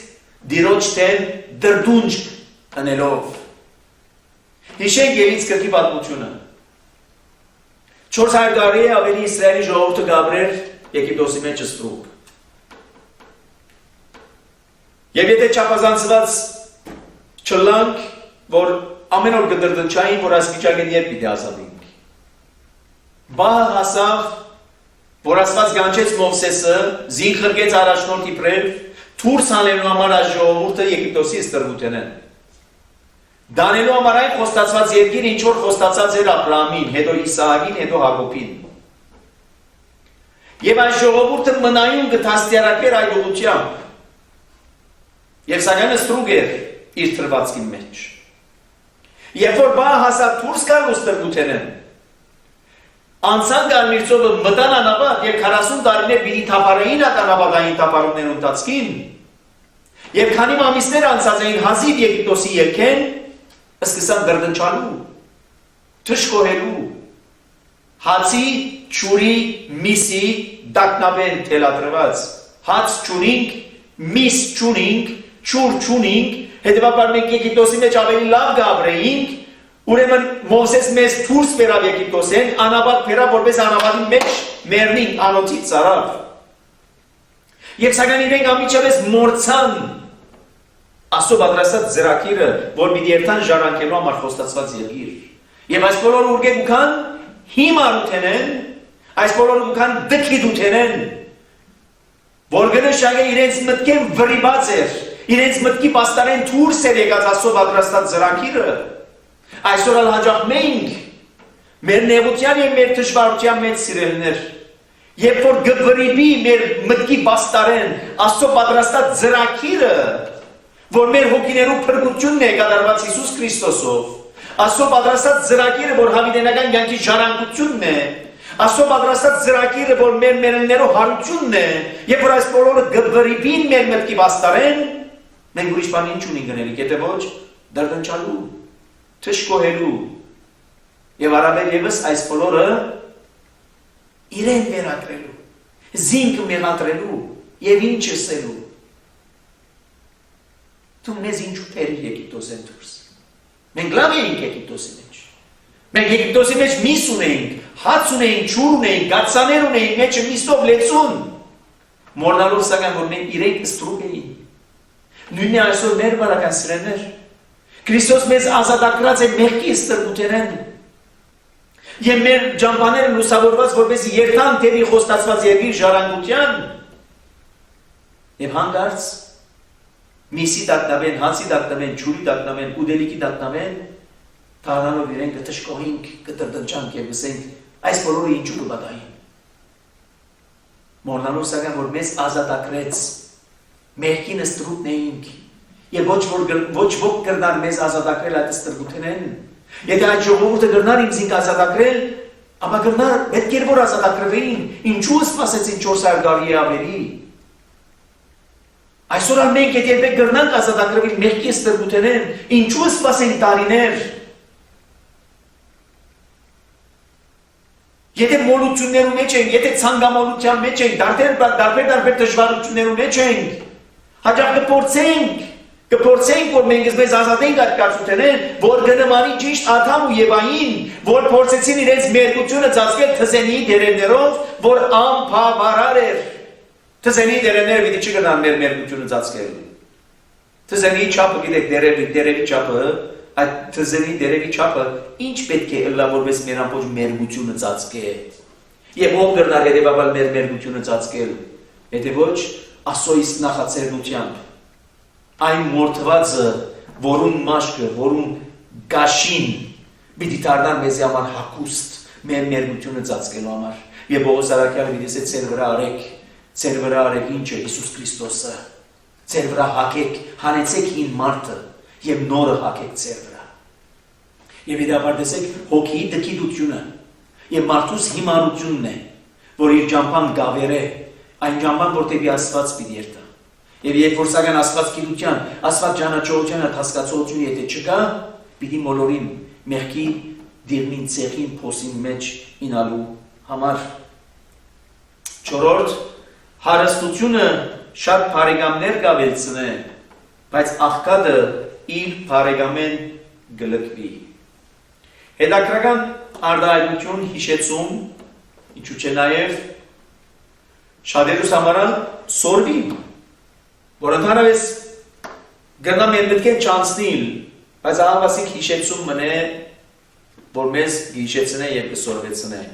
դիրոջ թեն դրդունջ ընելով։ Հիշենք Ելից կրկի պատմությունը։ 400 տարի է ավելի Իսրայելի ժողովուրդը գաբրեր Եգիպտոսի մեջ ստրուկ։ Եվ եթե չափազանցված չլանք, որ ամեն օր կդրդնչային, որ ասվիճակեն երբ պիտի ազատենք։ Բահը հասավ, որ ասված գանչեց Մովսեսը, զին խրգեց առաջնորդ իբրև, թուրս հանելու համար այս ժողովուրդը Եգիպտոսի ստրուկութեն են։ Դանելու համար այն խոստացված երկիր, ինչ որ խոստացած էր Աբրահամին, հետո Իսահակին, հետո Հակոբին։ Եվ այս ժողովուրդը մնայուն կդաստիարակվեր այդ ուղղությամբ։ Եվ սակայն ստրուկ էր իր թրվածքի մեջ։ Երբ որ բահը հասավ դուրս գալ ու ստրկութենեն, անցան Կարմիր ծովը մտան անապատ և 40 տարիներ պիտի թափարեին այդ անապատային թափարումներ ընթացքին, և քանի ամիսներ անցած էին հազիվ Եգիպտոսի ելքեն, սկսան դրդնչալու, թշկոհելու, հացի, չուրի, միսի, դակնաբեն թելադրված, հաց չունինք, միս չունինք, չուր չունինք, հետևաբար մենք Եգիպտոսի մեջ ավելի լավ գաբրեինք, ուրեմն Մովսես մեզ դուրս բերավ Եգիպտոսեն, անապատ բերավ, որպես անապատի մեջ մեռնինք, անոթից ծարավ։ Եվ սակայն իրենք ամիջապես մորցան Աստծո պատրաստած ձեռագիրը, որ պիտի երթան ժառանգելու համար խոստացված երկիր։ Եվ այս բոլորը ուրգեկ ուքան հիմարութեն են, այս բոլորը ուքան դկիդութեն են, որ գնշագը իրենց մտքեն վրիբած էր, իրենց մտքի պաստարեն դուրս էր եկած Աստծո պատրաստած ձեռագիրը։ Այսօր ալ հաջող մենք մեր նեղության և մեր դժվարության մեջ սիրելիներ, երբ որ գվրիբի մեր մտքի պաստարեն Աստծո պատրաստած ձեռագիրը, որ մեր հոգիներու փրկությունն է կատարված Հիսուս Քրիստոսով, Աստծո պատրաստած ձեռագիրը, որ հավիտենական կյանքի ժառանգությունն է, Աստծո պատրաստած ձեռագիրը, որ մեր մերելներու հարությունն է, եւ որ այս բոլորը գվրիբին մեր մտքի պաստարեն, մենք ուրիշ բան ինչ ունենք գնելիք, եթե ոչ դրդնչալու, թշկոհելու, եւ առավել եւս այս բոլորը իրեն վերակրելու, զինքը մեղադրելու եւ ինչ ասելու։ Դու մեզ ինչու բերի Եգիպտոսեն դուրս։ Մենք լավ էինք Եգիպտոսի մեջ։ Մենք Եգիպտոսի մեջ միս ունեինք, հաց ունեինք, ջուր ունեինք, գացաներ ունեինք, մեջը միսով լեցուն։ Մորնալով սակայն որ մենք իրենք ստրուկ էին։ Նույնն է այսօր մեր բարական սիրելիներ։ Քրիստոս մեզ ազատագրած է մեղքի ստրկութենեն։ Եվ մեր ճամփաները լուսավորված որպես երթան դեպի խոստացված երկիր ժառանգության։ Եվ հանգարց միսի դակնավեն, հացի դակնավեն, ջուրի դակնավեն, ուդելիքի դակնավեն, թաղանալով իրեն կտշկոհինք, կտրդնչանք և վսենք, այս բոլորը ինչու կպատային։ Մորնալով սակայն, որ մեզ ազատագրեց, մեղքին ստրուկն էինք, և ոչ ոք կրնար մեզ ազատագրել այդ ստրկութենեն, եթե այդ ժողովուրդը կրնար իմ զինք ազատագրել, ապա կրնար պետք էր որ ազատագրվեին, ինչու սպասեցին 400 տարի ավելի։ Այսօր մենք եթե երբեք կրնանք ազատագրվել մեղքի ստրկութենեն, ինչու սպասենք տարիներ։ Եթե մոլություններու մեջ ենք, եթե ցանկամոլության մեջ ենք, դարբեր դժվարություններու մեջ ենք, հաջող կփորձենք, Կփորձենք, որ մենք մեզ ազատենք այդ կարծությունեն, որ գնմանի ճիշտ Ադամ ու Եվային, որ փորձեցին իրենց մերկությունը ծածկել թզենի դերերներով, որ անբավարար էր։ Թզենի դերերները պիտի չգնան մեր մերկությունը ծածկել։ Թզենի չափը գիտեք, դերերի չափը, այդ թզենի դերերի չափը ինչ պետք է ըլլա, որպես մեր ամբողջ մերկությունը ծածկե։ Եվ ով կրնար հետևաբար մեր մերկությունը ծածկել, եթե ոչ Աստծոյից նախաձեռնությամբ։ Այն մորթվածը, որուն մաշկը, որուն գաշին պիտի դառնան մեզի համար հագուստ մեր մերկությունը ծածկելու համար։ Եվ Պողոս առաքյալը պիտի ասե ձեր վրա արեք ինչը Հիսուս Քրիստոսը։ Ձեր վրա հագեք, հանեցեք հին մարդը եւ նորը հագեք ձեր վրա։ Եվ իդապար տեսեք հոգի դքիդությունը եւ մարդուս հիմարությունն է, որ իր ճամփան գավեր է, այն ճամփան, որ դեպի Աստված պիտի երթա։ Եվ երբ որ սակայն Աստված գիտության, Աստված ճանաչողության հասկացողությունը եթե չկա, պիտի մոլորին մեղքի դիրնին ցեղին փոսին մեջ ինալու համար։ Չորրորդ, հարստությունը շատ բարեկամներ կավելցնե, բայց աղքատը իր բարեկամեն գլկվի։ Հետաքրական արտահայտություն հիշեցում, ինչու՞ չէ նաև շատերուս համարը սորվի, որ ընդհանրապես գնա մեր պետք է չանցնիլ, բայց ահավասիկ հիշեցում մնե, որ մեզ հիշեցնե և կսորվեցնե։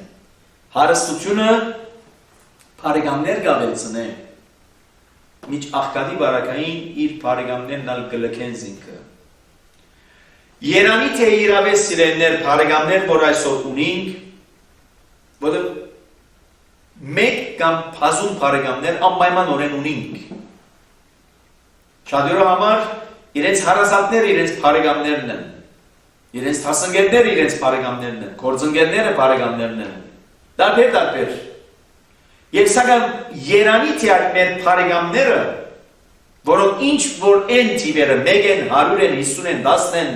Հարստությունը բարեկամներ կավելցնե, միջ աղքատի բարակային իր բարեկամներն ալ գլքեն զինքը։ Երանի թե իրավես սիրեններ բարեկամներ, որ այսօր ունինք, որը մեկ կամ բազում բարեկամներ անպայմանորեն ունինք։ Շատերը համար իրենց հարազատները իրենց բարեկամներն են, իրենց հասնգետները իրենց բարեկամներն են, գործընկերները բարեկամներն են, տարբեր։ Եվ սակայն երանի թե այդ մեր բարեկամները, որոնք ինչ որ են թիվերը, 1 են, 100 են, 50 են, 10 են,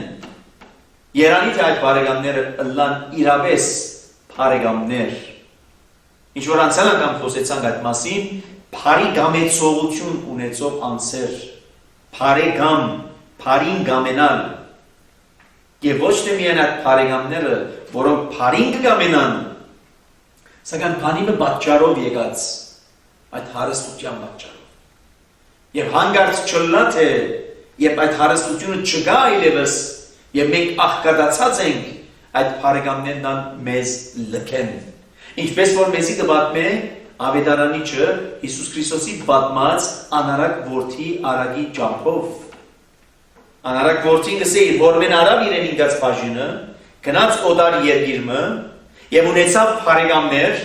երանի թե այդ բարեկամները ըլլան իրավես բարեկամներ։ Ինչ որ անցյալ անգամ խոսեցանք այդ մասին, բարի գամեցողություն ունեցող անձեր, բարեկամ, բարին գամենալ, եւ ոչ թե միայն այդ բարեկամները, որոնք բարին կգամենան, սակայն բանիմը պատճառով եկած, այդ հարստության պատճառով։ Եվ հանգարց չլա թե, երբ այդ հարստությունը չկա այլևս, եւ մենք աղքատացած ենք, այդ բարեկամներն մեզ լքեն։ Ինչպես որ մեզի կպատմե Ավետարանիչը Հիսուս Քրիստոսի պատմած անարակ որդի արագի ճամփով։ Անարակ որդին կսեիր, որ մեն արավ իրեն ինգած բաժինը, գնաց օդար երկիրը եւ ունեցավ բարեկամներ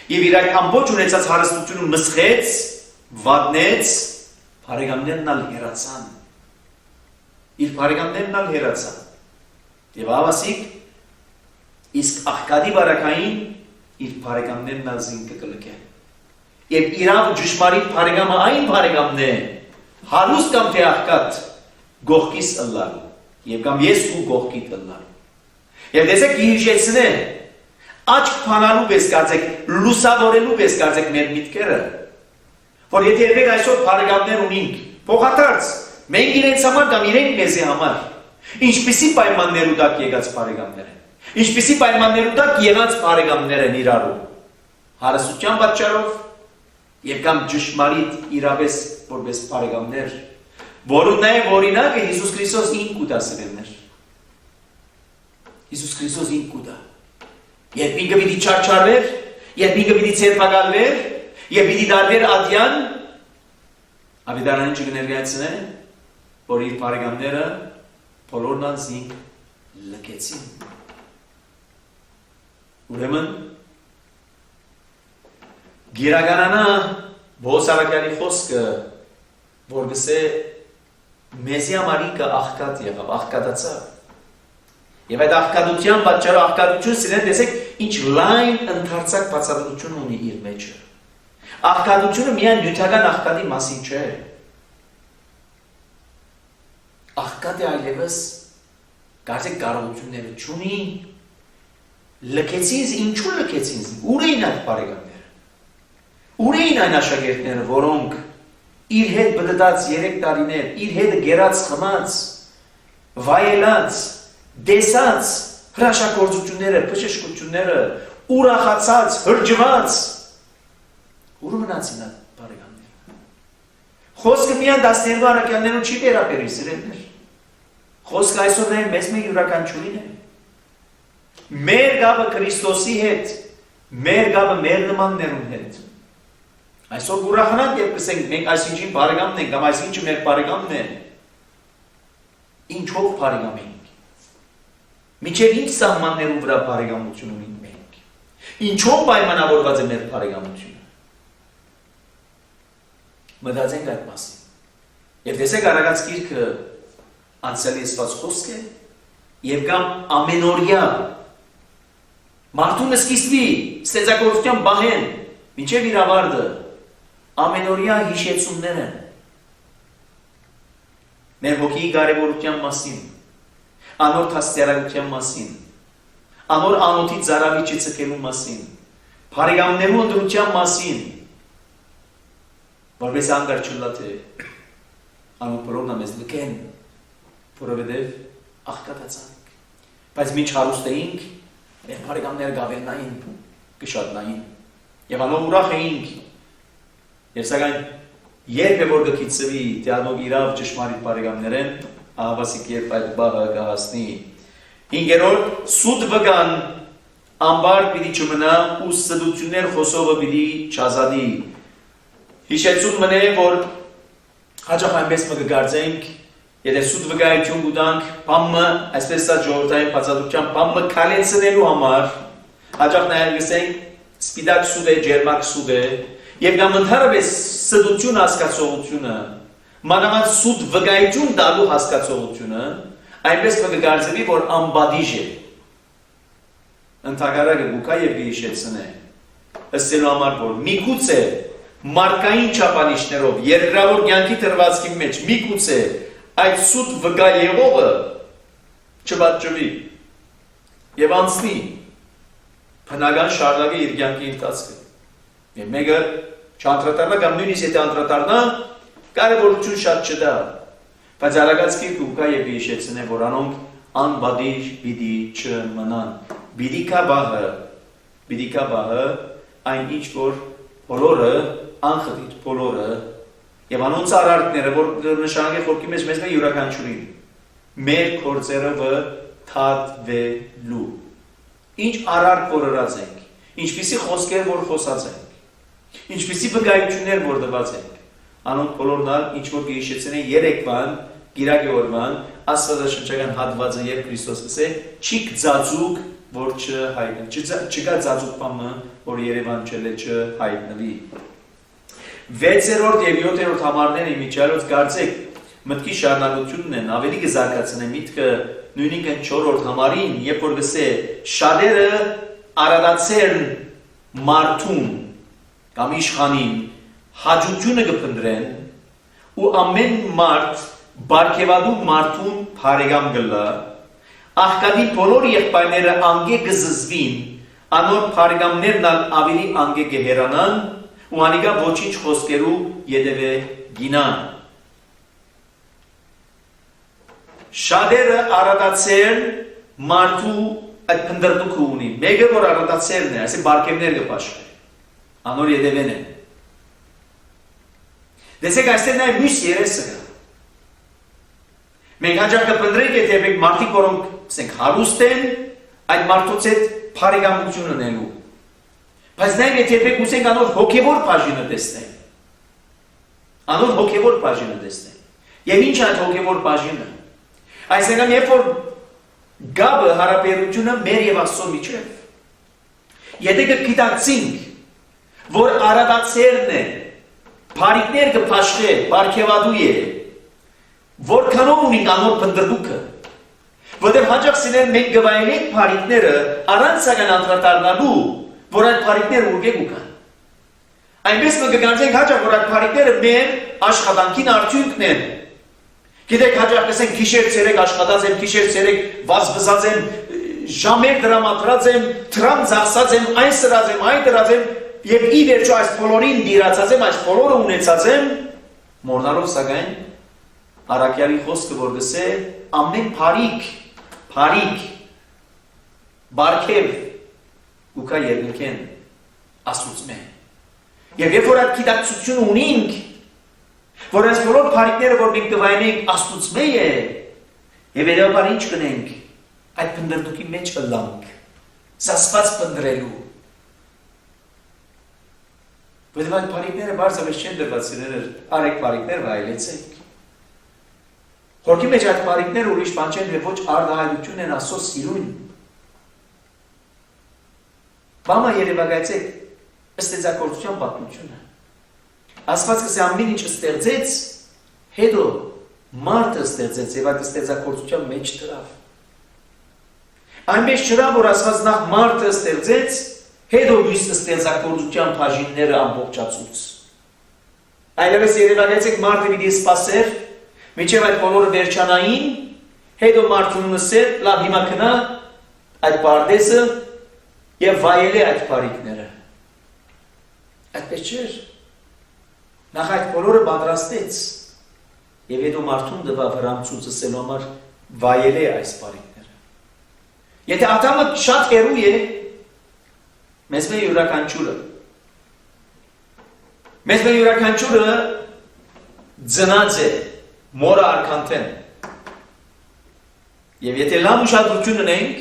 եւ իր այդ ամբողջ ունեցած հարստությունը մսխեց, վատնեց, բարեկամներն ալ հեռացան։ Իր բարեկամներն ալ հեռացան։ Եվ ավասիկ իսկ աղքատի բարակային իր բարեկամներն ալ զինքը կլկեն։ Եվ իրավ ճշմարիտ բարեկամը այն բարեկամն է, հարուստ կամ թե աղքատ, գողքիս ըլլալու, եւ կամ ես ու գողքիդ ըլլալու։ Եվ տեսեք հիշեցնե, աչք փանալու պես կարծեք, լուսավորելու պես կարծեք մեր միտքերը, որ եթե երբեք այսօր բարեկամներ ունենք, փոխադարձ, մենք իրենց համար կամ իրենք մեզի համար, ինչպիսի պայմաններու տակ եկած բարեկամներ են, ինչպիսի պայմաններու տակ եղած բարեկամներ են իրարու, հարստության պատճառով եւ կամ ճշմարիտ իրավես որպես բարեկամներ, որոնք նաեւ օրինակը Հիսուս Քրիստոս ինք ուտա սրելներ։ Հիսուս Քրիստոս ինք ուտա։ Երբ ինքը պիտի չարչարվեր, երբ ինքը պիտի ցերպակալվեր, երբ պիտի դարվեր ադյան, Ավետարանիչը կներկայացնե, որ իր բարեկամները բոլորն անձինք լքեցին։ Ուրեմն գիրականանա Պողոս առաքյալի խոսքը, որ գսե մեզի համար ինքը աղքատ եղավ, աղքատացավ։ Եվ այդ աղքատության պատճառով աղքատություն սիրեն տեսեք ինչ լայն ընդարձակ բացատրություն ունի իր մեջը։ Աղքատությունը միայն նյութական աղքատի մասին չէ։ Աղքատը այլևս կարծեք կարողությունները չունի, լքեցին, ինչու լքեցին, ուր էին այդ բարեկամները, ուր էին այն աշակերտները, որոնք իր հետ բդդած 3 տարիներ, իր հետ գերած խմած, վայելած, դեսած հրաշագործությունները, բժշկությունները, ուրախացած, հրջված, ուր մնացին այդ բարեկամները։ Խոսքը միայն 12 առաքյալներուն չի վերաբերի, սիրելիներ։ Խոսքը այսօր մեզ մեր յուրաքանչյուրին է։ Մեր գաբը Քրիստոսի հետ, մեր գաբը մեր նմաններուն հետ։ Այսօր ուրախանանք եւ կսենք մենք այսինչին բարեկամն ենք, կամ այսինչը մեր բարեկամն է։ Ինչով բարեկամ ենք։ Միջև ինչ սահմաններու վրա բարեկամություն ունենք մենք։ Ինչով պայմանավորված է մեր բարեկամությունը։ Մտածենք այդ մասին։ Եվ տեսեք Արագած գիրքը անցյալի ասված խոսք է եւ կամ ամենօրյա մարդուն սկիզբի ստեղծագործության բահեն մինչև իր ավարտը ամենօրյա հիշեցումներ են մեր հոգիի կարևորության մասին, անոր թաստիարակության մասին, անոր անոթի ծարավիճի ցկելու մասին, բարեկամներու ընդրության մասին, որպես անգար չլաթե անոր բոլորն մեզ լքեն, որովհետև աղքատացանք, բայց մինչ հարուստ էինք, մեր բարեկամները գավելնային, կշատնային, եւ անոր ուրախ էինք, եւ սակայն երբ է որ գկիցվի դիալոգ իրավ ճշմարիտ բարեկամներ են, ահավասիկ երբ այդ բաղը կհասնի։ 5-րդ սուտ վգան ամբար պիտի չմնա ու սդություններ խոսովը պիտի չազատի։ Հիշեցուն մնե, որ հաճախ այնպես մը կգարձենք, եթե սուտ վգայություն կուտանք, բամը, այսպես սա ժողովրդային բացատրության, բամը քալեցնելու համար, հաճախ նաև գսենք, սպիտակ սուտ է, ջերմակ սուտ է, եւ կամ ընդհանրապես սդություն հասկացողությունը, մանավանդ սուտ վգայություն տալու հասկացողությունը, այնպես կգարձվի, որ անբադիժ է։ Ընդհակառակը գուկա եւ հիշեցնե։ Ըստելու համար, որ միգուցե մարկային չափանիշներով երկրավոր կյանքի դրվածքի մեջ միգուցե այդ սուտ վգայողը չբաճվի եւ անցնի բնական շարժակի իր կյանքի ընթացքը։ Եվ մեկը չանդրատարնա կամ նույնիսկ եթե անդրատարնա, կարևորություն շատ չդա։ Բայց Արագած գիրքը ուկա եւ հիշեցնե, որ անոնք անբադիժ պիտի չմնան։ Բիդիկա բահը այն ինչ որ բոլորը անխտիր բոլորը եւ անոնց արարքները, որ նշանակե խորքի մեջ մեզ յուրաքանչյուրին մեր կորձերը թաթվելու։ Ինչ արարք որ ըրած ենք, ինչպիսի խոսքեր որ խոսած ենք, ինչպիսի վկայություններ որ տված ենք, անոնք բոլորն ինչ որ կհիշեցնեն երեկվան, գիրակի օրվան, աստվածաշնչական հատվածը եւ Քրիստոս ասե, չիկ ծածուկ որ չհայտնվի, չկա ծածուկ բամը, որ Երևան չելե չհայտնվի։ 6-րդ եւ 7-րդ համարները իմիջիալոց կարծեք մտքի շարունակությունն են, ավելի կզարգացնեն միտքը նույնիսկ 4-րդ համարին, երբ որ գսե շատերը արադացեն մարդուն կամ իշխանին հաջությունը կփնտրեն ու ամեն մարդ բարգեւադու մարդուն բարեկամ գլա աղքատի բոլոր եղբայրները անգե կզզվին անոր բարեկամներն ավելի անգե կհերանան ու անիկա ոչինչ խոսքերու յետևե գինան շատերը արադացեն մարդու այդ փնդրդուքը ունի մեկը որ արադացելն է այսինքն բարգեւներ կպաշխի անոր յետևեն է դեսեք այստեղ նաև մյուս երեսը կա մենք հաջող կփնտրենք եթե մենք մարդիկ որոնք ասենք հարուստ են այդ մարդուց հետ բարեկամություն ունենալու բայց նաև եթե մենք ուզենք անոր հոգևոր բաժինը տեսնենք անոր հոգևոր բաժինը տեսնենք եւ ինչ այդ հոգևոր բաժինը այսինքն երբ որ գաբը հարաբերությունը մեր եւ Աստծո միջեւ եթե կգիտակցենք որ արադացերն է բարիկներ կփաշխե բարգեւադու է որքանով ունի անոր փնդրդուքը որտեղ հաջող սիներ մենք գվայելենք բարիկները առանց սական անդրադառնալու որ այդ բարիկները ուղղեք ու կան այնպես մենք կգանցենք հաջող որ այդ բարիկները մեր աշխատանքին արդյունքն են գիտեք հաջող կսենք գիշեր ցերեկ աշխատած եմ գիշեր ցերեկ վազվզած եմ ժամեր դրամատրած եմ դրամ ծախսած եմ այն սրած եմ այն դրած եմ եւ ի վերջո այս բոլորին դիրացած եմ այս բոլորը ունեցած եմ Մորնալով սակայն Արաքյալի խոսքը որ գսե ամեն փարիք բարգև ուկա երկնքեն Աստծո։ Եվ երբ որ այդ գիտակցությունը ունենք, որ այս բոլոր փարիքները որ մենք կվայնենք Աստծո է, եւ հետո ինչ կնենք, այդ փնդրդուկի մեջ ըլլանք, սասված փնդրելու։ Բայց այդ փարիքները բարձրապես չեն դրված իրեր, արեք փարիքներ վայելեցեք։ Խորքի մեջ այդ փարիքները ուրիշ բան չեն, եւ ոչ արդահայտություն են Աստծո սիրուն։ Բամա երևակայեցեք ստեղծագործության պատմությունը։ Աստված կսե ամեն ինչ ստեղծեց, հետո մարդը ստեղծեց եւ այդ ստեղծագործության մեջ դրավ։ Այնպես չրա որ Աստված նախ մարդը ստեղծեց, հետո մյուս ստեղծագործության բաժինները ամբողջացուց։ Այլևս երևակայեցեք մարդը պիտի սպասեր, մինչև այդ բոլորը վերջանային, հետո մարդուն նսեր, լավ հիմա կնա այդ պարդեսը եւ վայելի այդ բարիկները։ Այդպես չէր։ Նախ այդ բոլորը պատրաստեց եւ հետո մարդուն դվավ հրամցուց ասելու համար վայելի այս բարիկները։ Եթե ատամը շատ հեռու է, մեզ մեր յուրաքանչյուրը ծնած է մորը արքանտեն։ Եվ եթե լավ ուշադրություն ունենք,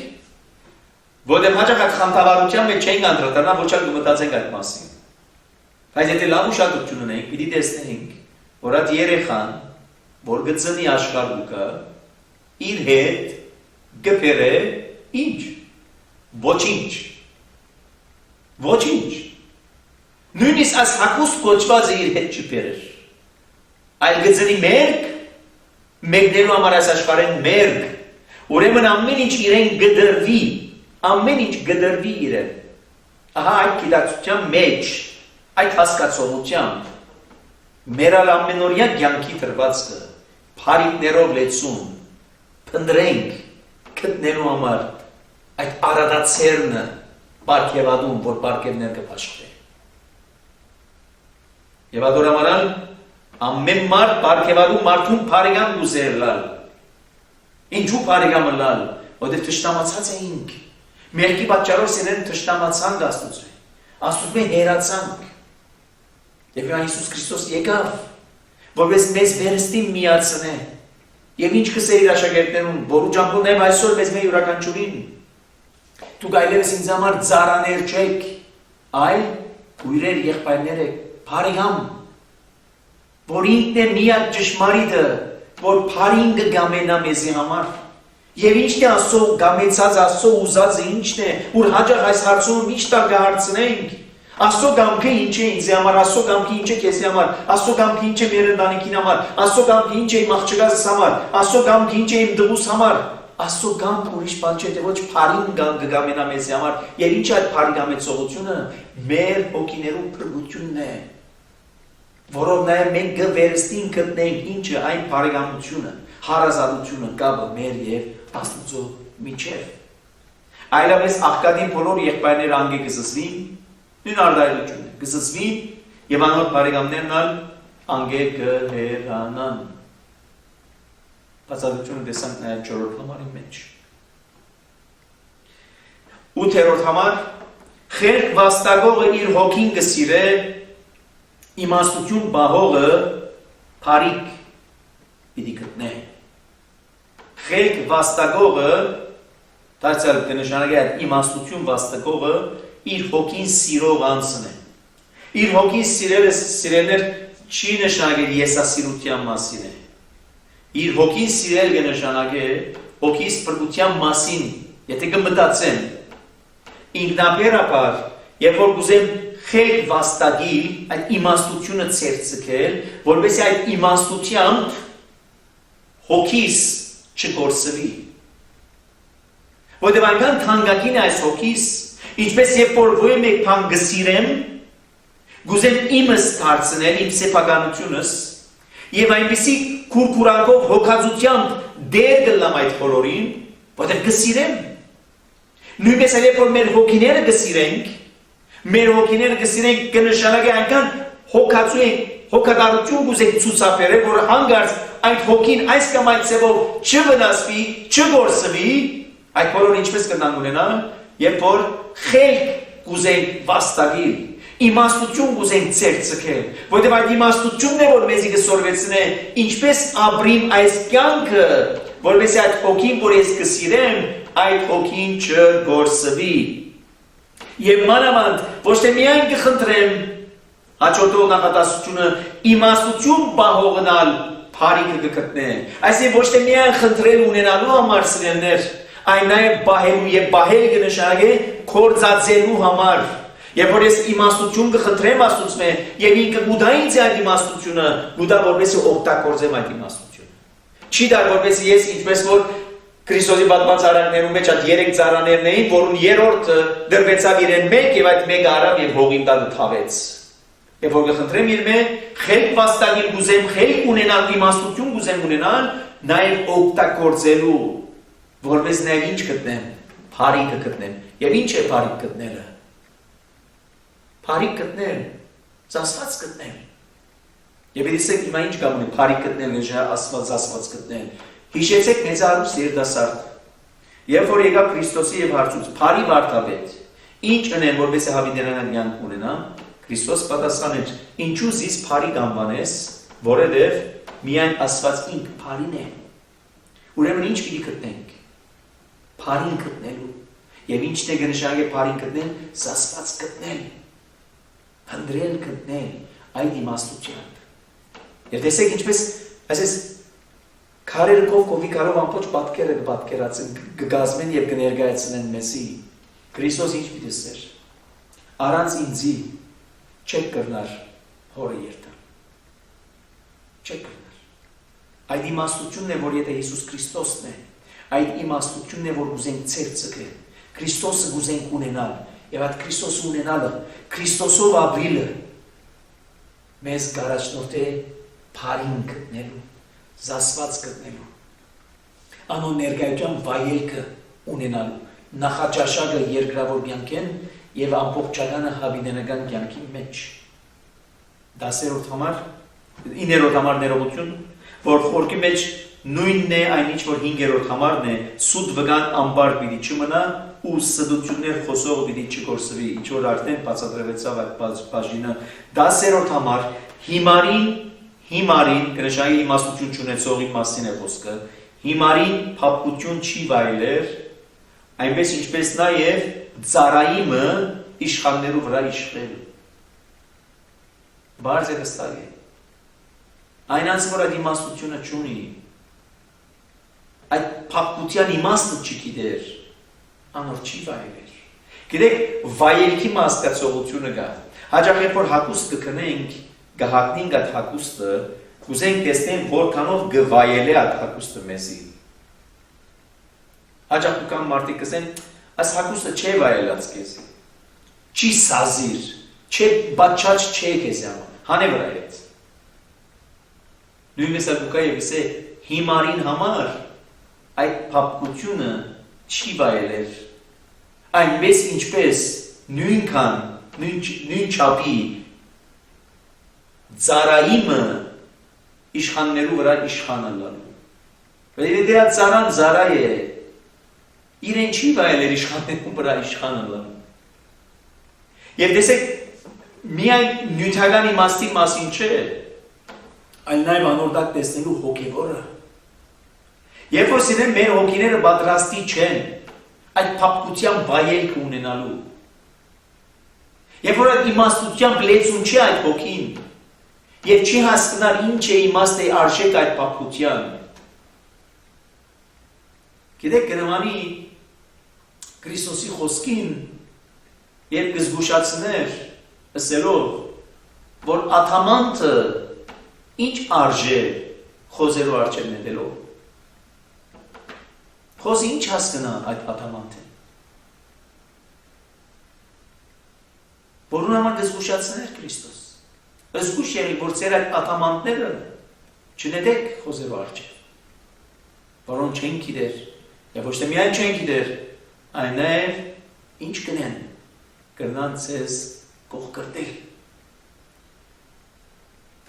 որտեղ հաճախ այդ խանդավառության մեջ չենք անդրադառնա, ոչ էլ կմտածենք այդ մասին։ Բայց եթե լավ ուշադրություն ունենք, պիտի տեսնենք, որ այդ երեխան, որ գծնի աշխարհուկը, իր հետ գբերը ինչ։ Ոչինչ։ Նույնիսկ այս հակուստ կոչվածը իր հետ չբերեր։ Այլ գծնի մերգ համար այս աշխարհեն մերգ, ուրեմն ամեն ինչ իրեն գդրվի իրեն։ Ահա այդ գիտակցության մեջ, այդ հասկացողությամբ, մերալ ամենօրյա կյանքի դրվածքը, փարիքներով լեցուն, փնտրենք, գտնելու համար այդ արադացերնը պարգևադում, որ պարգևներ կպաշխրե։ Եվ ադորամարան ամեն մարդ պարգևադում մարդուն փարիգամ գուզեր լալ։ Ինչու փարիգամը լալ, որտեղ թշնամացած էինք։ Մերկի պատճառով սերեն թշնամացանք Աստծո։ Աստծո հերացանք։ Եվ Հիսուս Քրիստոս եկավ, որպես մեզ վերստին միացնե։ Եվ ինչ կսեր իր աշակերտներուն, որու ճամփոներն այսօր մեզ մեր յուրաքանչյուրին։ Դուք այլևս ինձ համար ծառաներ չեք, այլ քույրեր եղբայրներ եք, փարիգամ, որ ինքն է միակ ճշմարիտը, որ փարին կգամենա մեզի համար։ Եվ ինչն է Աստծո գամեցած, Աստծո ուզածը ինչն է, որ հաջող այս հարցում միշտ կհարցնենք։ Աստծո կամքը ինչ է ինձ համար, Աստծո կամքը ինչ է քեզ համար, Աստծո կամքը ինչ է մեր ընտանիքին համար, Աստծո կամքը ինչ է իմ աղջկաս համար, Աստծո կամքը ինչ է իմ դղուս համար։ Աստծո կամքը ուրիշ բան չէ, թե ոչ փարին կգամենա մեզի համար։ Եվ ինչ այդ փարի գամեցողությունը մեր հոգիներու փրկությունն է, որով նաև մենք կվերստին գտնենք ինչը այն փարիգամությունը, հարազատությունը կապը մեր եւ Աստծո միջև։ Այլապես աղքատին բոլոր եղբայրները անգե կզսվին, նույն արդարություն է, կզսվին եւ անոր փարիգամներն ալ անգե կհերանան։ Բացատրությունը տեսանք նաև 4-րդ համարի մեջ։ 8-րդ համար խելք վաստակողը իր հոգին կսիրե, իմաստություն բահողը փարիք պիտի գտնե։ Խելք վաստակողը, դարձյալ կնշանակի այդ իմաստություն վաստակողը իր հոգին սիրող անձն է։ Իր հոգին սիրելներ չի նշանակել եսասիրության մասին է։ Իր հոգին սիրել կնշանակե հոգիս փրկության մասին, եթե կմտածեմ ինքնաբերաբար, երբ որ կուզեմ խելք վաստակի այդ իմաստությունը ցերծել, որովհետեւ այդ իմաստությամբ հոգիս չկորսվի։ Որովհետեւ այնքան թանկագին է այս հոգիս, ինչպես երբ որ ոյ մեկ բան գսիրեմ, գուզեմ իմս դարձնել, իմ սեփականությունս, եւ այնպեսի քուրքուրանքով հոգածությամբ դեր գլամ այդ բոլորին, որտեղ գսիրեմ։ Նույնպես էլ երբ որ մեր հոգիները գսիրենք կնշանակի այնքան հոգածու ենք հոգատարություն գուզենք ցուցաբերել, որ հանգարց այդ հոգին այս կամ այդ ձևով չվնասվի, չգործվի, այդ բոլորը ինչպես կնան ունենալ, երբ որ խելք գուզենք վաստակել, իմաստություն գուզենք ցերծել, որտեղ այդ իմաստությունն է, որ մեզի կսորվեցնե, ինչպես ապրիմ այս կյանքը, որովհետեւ այդ հոգին, որ ես կսիրեմ, այդ հոգին չգործվի։ Եվ մանավանդ ոչ թե միայն կխնդրեմ հաջորդող նախատասությունը իմաստություն պահողնալ փարիքը կգտնե, այսինքն ոչ թե միայն խնդրել ունենալու համար սիրելներ, այն նաև բահելու եւ բահել կնշանակե կործածելու համար։ Երբ որ ես իմաստություն կխնդրեմ Աստծուց եւ ինքը գուտա ինձ այդ իմաստությունը, գուտա որպեսզի օգտագործեմ այդ իմաստությունը։ Չի դա որպեսզի ես ինչպես որ Քրիստոսի պատմած արարներում մեջ այդ 3 ծառաներն էին, որոնց երրորդը դրվեցավ իրեն մեկ եւ այդ մեկը արավ եւ հողին տանը թավեց։ Եվ որ կխնդրեմ իր մե խելք վաստակին գուզեմ, խելք ունենալ, իմաստություն գուզեմ ունենալ, նաեւ օգտագործելու, որպես նաեւ ինչ գտնեմ, փարիքը գտնեմ։ Եվ ինչ է փարիք գտնելը։ Փարիք գտնել, զասված գտնել։ Եվ դիսեք հիմա ինչ կամունի փարիք գտնել, ասված գտնել։ Հիշեցեք մեծարուս երդասարդ, երբ որ եկավ Քրիստոսի եւ հարցուց, փարի վարդապետ, ինչ ընեմ, որպես հավիտենական կյանք ունենա, Քրիստոս պատասխանեց, ինչու զիս փարի կանվանես, որովհետեւ միայն ասված ինք փարին է։ Ուրեմն ինչ պիտի գտնենք։ Փարին գտնելու։ Եվ ինչն է կնշանակե փարին գտնել, զասված գտնել։ Հնդրել գտնել այդ իմաստությամբ։ Եվ տեսեք ինչպես, այսպես քարերը կովի կարով ամբողջ պատկերը պատկերացեն, կգազմեն եւ կներկայացնեն մեզի։ Քրիստոս ինչ պիտի սեր։ Առանց ինձի չեք կրնար հորը երթալ։ Չեք կրնար։ Այդ իմաստությունն է, որ եթե Հիսուս Քրիստոսն է, այդ իմաստությունն է, որ ուզենք ցերծել։ Քրիստոսը ուզենք ունենալ, եւ այդ Քրիստոսը ունենալը, Քրիստոսով ապրիլը մեզ գարաչնորդ է փարին գտնելու, զասված գտնելու, անոն ներկայության վայելքը ունենալու, նախաճաշակը երկրավոր կյանքեն եւ ամբողջականը հավիտենական կյանքի մեջ։ 10-րդ համար, 9-րդ համար ներողություն, որ խորքի մեջ նույնն է այն ինչ որ 5-րդ համարն է, սուտ վգան ամբար պիտի չմնա ու սդություններ խոսող պիտի չգործվի, ինչ որ արդեն բացատրվեցավ այդ բաժինը։ 10-րդ համար հիմարին կնշանակի իմաստություն չունեցողի մասին է խոսքը, հիմարին փափկություն չի վայելեր, այնպես ինչպես նաև ծառայիմը իշխաններու վրա իշխել։ Բարձ է վստահ է։ Այն անց որ այդ իմաստությունը չունի, այդ փափկության իմաստը չգիտեր, անոր չի վայելեր։ Գիտեք, վայելքի մասկացողությունը կա։ Հաճախ երբ որ հագուստ կքնենք, կհագնենք այդ հագուստը, կուզենք տեսնենք որքանով կվայելե այդ հագուստը մեզի։ Հաճախ կան մարդիկ կսեն, այս հագուստը չէ վայելած քեզի։ Չի սազիր, չէ բաչաճ չէ քեզի համար, հանե վրա հետ։ Նույնպես ակուկա եւ իսե հիմարին համար այդ փափկությունը չի վայելեր։ Այնպես ինչպես նույն չափի ծառայիմը իշխաններու վրա իշխանը լալու։ Բայց դրա ծառան ծառայ է, իրեն չի վայելեր իշխաններու վրա իշխանը լալու։ Եվ տեսեք, միայն նյութական իմաստի մասին չէ, այլ նաև անորդակ տեսնելու հոգևորը։ Երբ որ սիրեն մեր հոգիները պատրաստի չեն այդ փափկության վայելք ունենալու։ Երբ որ այդ իմաստությամբ լեցուն չի այդ հոգին, եւ չի հասկանալ ինչ է իմաստ է արժեք այդ փափկության։ Գիտեք, կնմանի Քրիստոսի խոսքին երբ կզգուշացներ ասելով, որ աթամանտը ինչ արժե խոզերու արջև նետելով։ Խոզը ինչ հասկանա այդ աթամանտը։ Որուն համար կզգուշացներ Քրիստոս։ Զգուշ եղի, որ ձեր այդ աթամանտները չնետեք խոզերու արջև, որոնք չեն գիտեր, եւ ոչ թե միայն չեն գիտեր, այն նաև ինչ կնեն, կրնան ձեզ կողքրտել։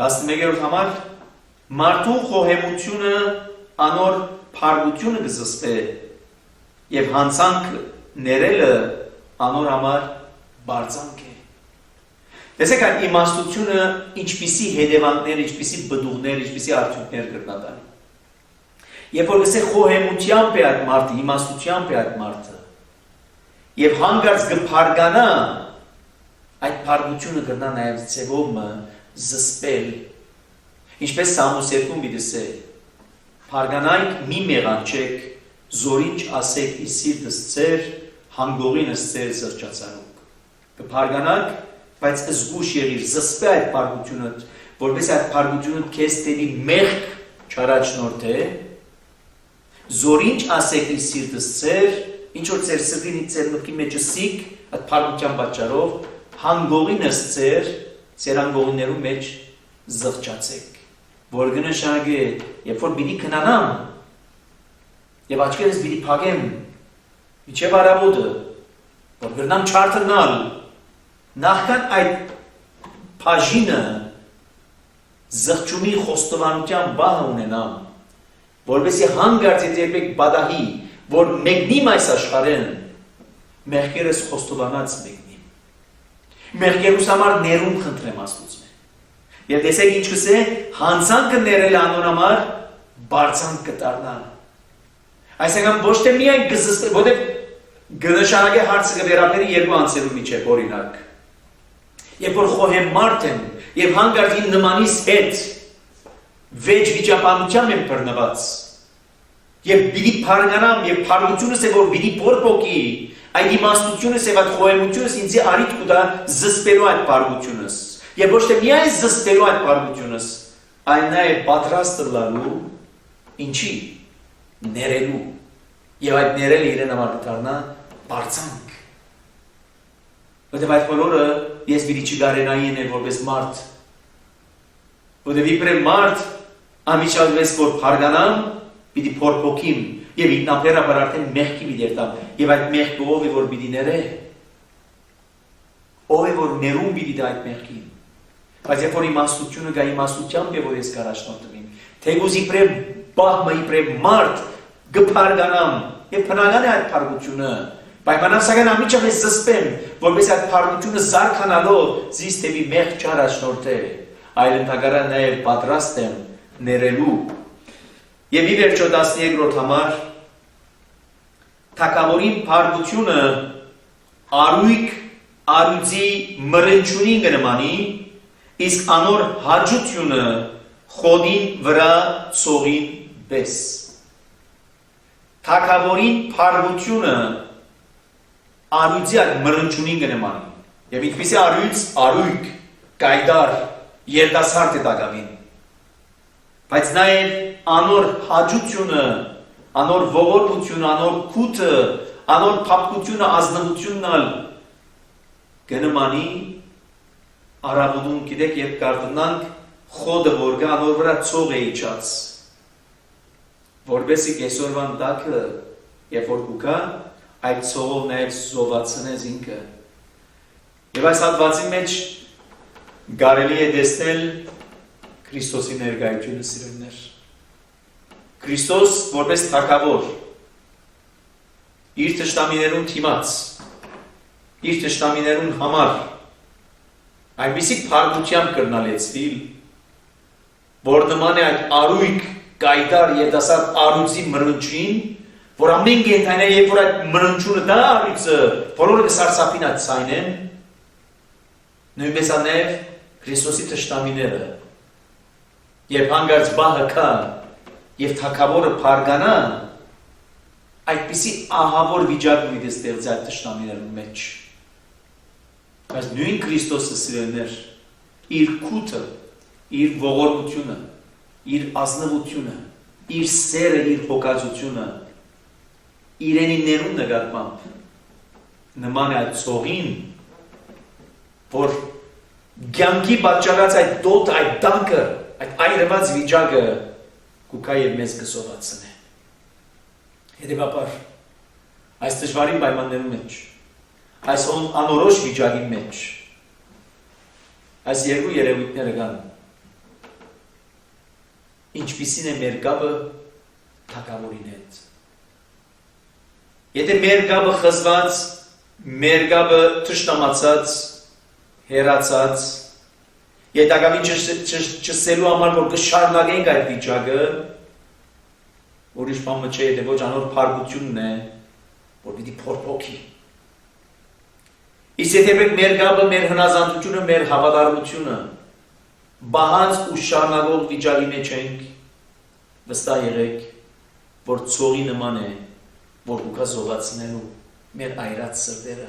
11-րդ համար մարդու խոհեմությունը անոր փառությունը կզսպե եւ հանցանք ներելը անոր համար բարձանք է։ Տեսեք այդ իմաստությունը ինչպիսի հետևանքներ, ինչպիսի բդուղներ, ինչպիսի արդյունքներ կրնատանի։ Երբ որ գսե խոհեմությամբ է այդ մարդը, իմաստությամբ է այդ մարդը, եւ հանգարց կփարգանա, այդ փարգությունը կրնա նաեւ ձևով զսպել։ Ինչպես Սամուս 2-ում դիսե, փարգանայք մի մեղանչեք, զորինչ ասեք ի սիրտս ձեր, հանգողինս ձեր զրճացարուկ։ Կփարգանաք, բայց զգուշ եղիր, զսպե այդ փարգությունը, որպես այդ փարգությունը քեզ տերի մեղք չարաչնորդ է, զորինչ ասեք իր սիրտս ձեր, ինչ որ ձեր սրտին ձեր մտքի մեջ սիկ, այդ փարգության պատճառով հանգողինս ձեր հանգողիններու մեջ զղջացեք, որ կնշանակի, երբ որ պիտի քնանամ, եւ աչքերս պիտի փակեմ, միջև արաբոդը, որ կրնամ չարթնալ, նախքան այդ բաժինը զղջումի խոստովանության բահը ունենամ, որովհետեւ հանգարց երբեք բադահի, որ մեկնիմ այս աշխարհեն, մեղքերս խոստովանած մեկնիմ։ Մեղքերուս համար ներում խնդրեմ Աստծուց։ Եվ տեսեք ինչ կսե, հանցանքը ներել անոր համար բարձանք կդառնա։ Այսինքն ոչ թե միայն գզստել, որտեղ գնշանակե հարցը կվերապերի երկու անձերու միջև, օրինակ։ Երբ որ խոհեմ մարդ եմ, եւ հանգարց իմ նմանիս հետ վեճ վիճապանությամբ եմ բռնված, եւ պիտի փարգանամ, եւ փարգությունս է, որ պիտի փորփոքի, այդ իմաստությունս է, այդ խոհեմությունս ինձ արիթ կուտա զսպելու այդ փարգությունս, եւ ոչ թե միայն զսպելու այդ փարգությունս, այլ նաեւ պատրաստ լալու, ինչի, ներելու, եւ այդ ներելը իրեն համար կդառնա բարձանք։ Որտեւ այդ բոլորը ես պիտի չգարենայի նել որպես մարդ, որտեւ իբրև մարդ անմիջապես որ փարգանամ, պիտի փորփոքիմ եւ ինքնաբերաբար արդեն մեղքի պիտի երտամ եւ այդ մեղքը ով է որ պիտի ներե, ով է որ ներում պիտի դա այդ մեղքին, բայց երբ որ իմաստությունը գա իմաստությամբ է որ ես կարաշնորհվեմ, թեկուզ իբրև բահմը իբրև մարդ գփարգանամ եւ բնական է այդ փարգությունը, պայմանավորական անմիջապես զսպեմ, որպես այդ փարգությունը զարգանալով զիս թեպի մեղք չարաշնորհե, այլ ընդհանրապես նաեւ պատրաստ եմ ներելու։ Եվ ի վերջո 13-րդ համար թագավորին փարգությունը արույք արույցի մրնչունին կնմանի, իսկ անոր հաջությունը խոդին վրա ծողին պես։ Թագավորին փարգությունը արույցի այդ մրնչունին կնմանի։ Եվ ինչպիսի արույք, կայդար, երդասարդ է տակավին։ Բայց նաև անոր հաջությունը, անոր ողորմությունը, անոր քութը, անոր փափկությունը, ազնվությունն ալ կնմանի արաբուդում գիտեք երբ կարդնանք խոդը որ գա անոր վրա ծող է իջած, որբեսի կեսորվան տակը երբ որ կուկա այդ ծողով նաև զովացնես ինքը։ Եվ այս հատվածի մեջ կարելի է տեսնել Քրիստոսի ներկայությունը սիրելիներ։ Քրիստոս որպես թագավոր իր թշնամիներուն թիմաց, իր թշնամիներուն համար այնպիսի փառությամբ կրնալեցվիլ, որ նման է այդ արույք կայդար երդասարդ արույցի մրնչին, որ ամեն կենդանի երբ որ այդ մրնչությունը դա արույցը բոլորը կսարսափին այդ ցայնեն, նույնպես նաև Քրիստոսի թշնամիները երբ հանգարց բահը կա եւ թագավորը փարգանա, այդպիսի ահավոր վիճակ ունի ստեղծել այդ թշնամիներու մեջ։ Բայց նույն Քրիստոսը սիրելիներ, իր քութը, իր ողորմությունը, իր ազնվությունը, իր սերը, իր հոգածությունը, իրենի ներում նկատմամբ նման է այդ ծողին, որ կյանքի պատճառած այդ դոտ, այդ դանկը, այդ այրված վիճակը կուկա եւ մեզ կսովացնե։ Հետևաբար, այս դժվարին պայմաններու մեջ, այս անորոշ վիճակի մեջ, այս երկու երևույթները կան, ինչպիսին է մեր կապը թագավորին հետ։ Եթե մեր կապը խզված, մեր կապը թշնամացած, հեռացած, Ետագամին չսելու համար, որ կշարունակենք այդ վիճակը, ուրիշ բան չէ, եթե ոչ անոր փառքությունն է, որ պիտի փորփոքի։ Իսկ եթե մեր կապը, մեր հնազանդությունը, մեր հավատարմությունը բահանց ու շարունակող վիճակի մեջ ենք, վստահ եղեք, որ ցողի նման է, որ ուկա զովացնելու մեր այրած սրտերը,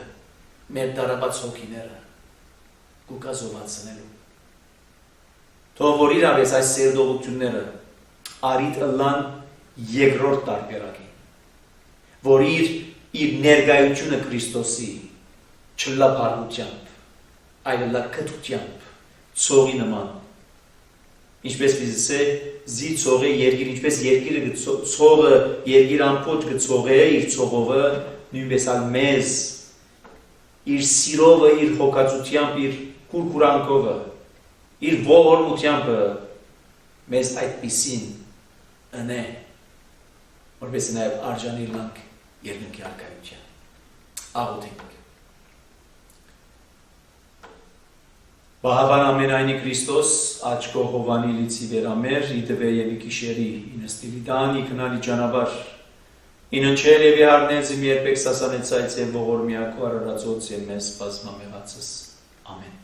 մեր դարապած հոգիները, ուկա զովացնելու։ Թող որ իրավես այս սերդողությունները արիտ ըլլան երկրորդ տարբերակի, որ իր ներկայությունը Քրիստոսի չլափառությամբ, այլ լա կթությամբ, ցողի նման, ինչպես պիտի զի ցողը երկիր, ինչպես երկիրը ցողը երկիր ամփոփ գցողը իր ցողովը, նույնպես ալ մեզ իր սիրովը, իր հոգացությամբ, իր կուրկուրանքովը, իր ողորմությամբ մեզ այդպիսին ընե, որպես նաև արժանի լանք երկնքի արքայության։ Աղոթենք։ Բահավան ամենայնի Քրիստոս, աչքո հովանի լիցի վերամեր, իդվե և իկիշերի, ինստիլի դան, իքնալի ճանաբար, ինընչել և իհարնեզ իմ երբեք սասանեցայց և ողորմյակու արարածոց և մեզ բազմամեղացս։ Ամեն։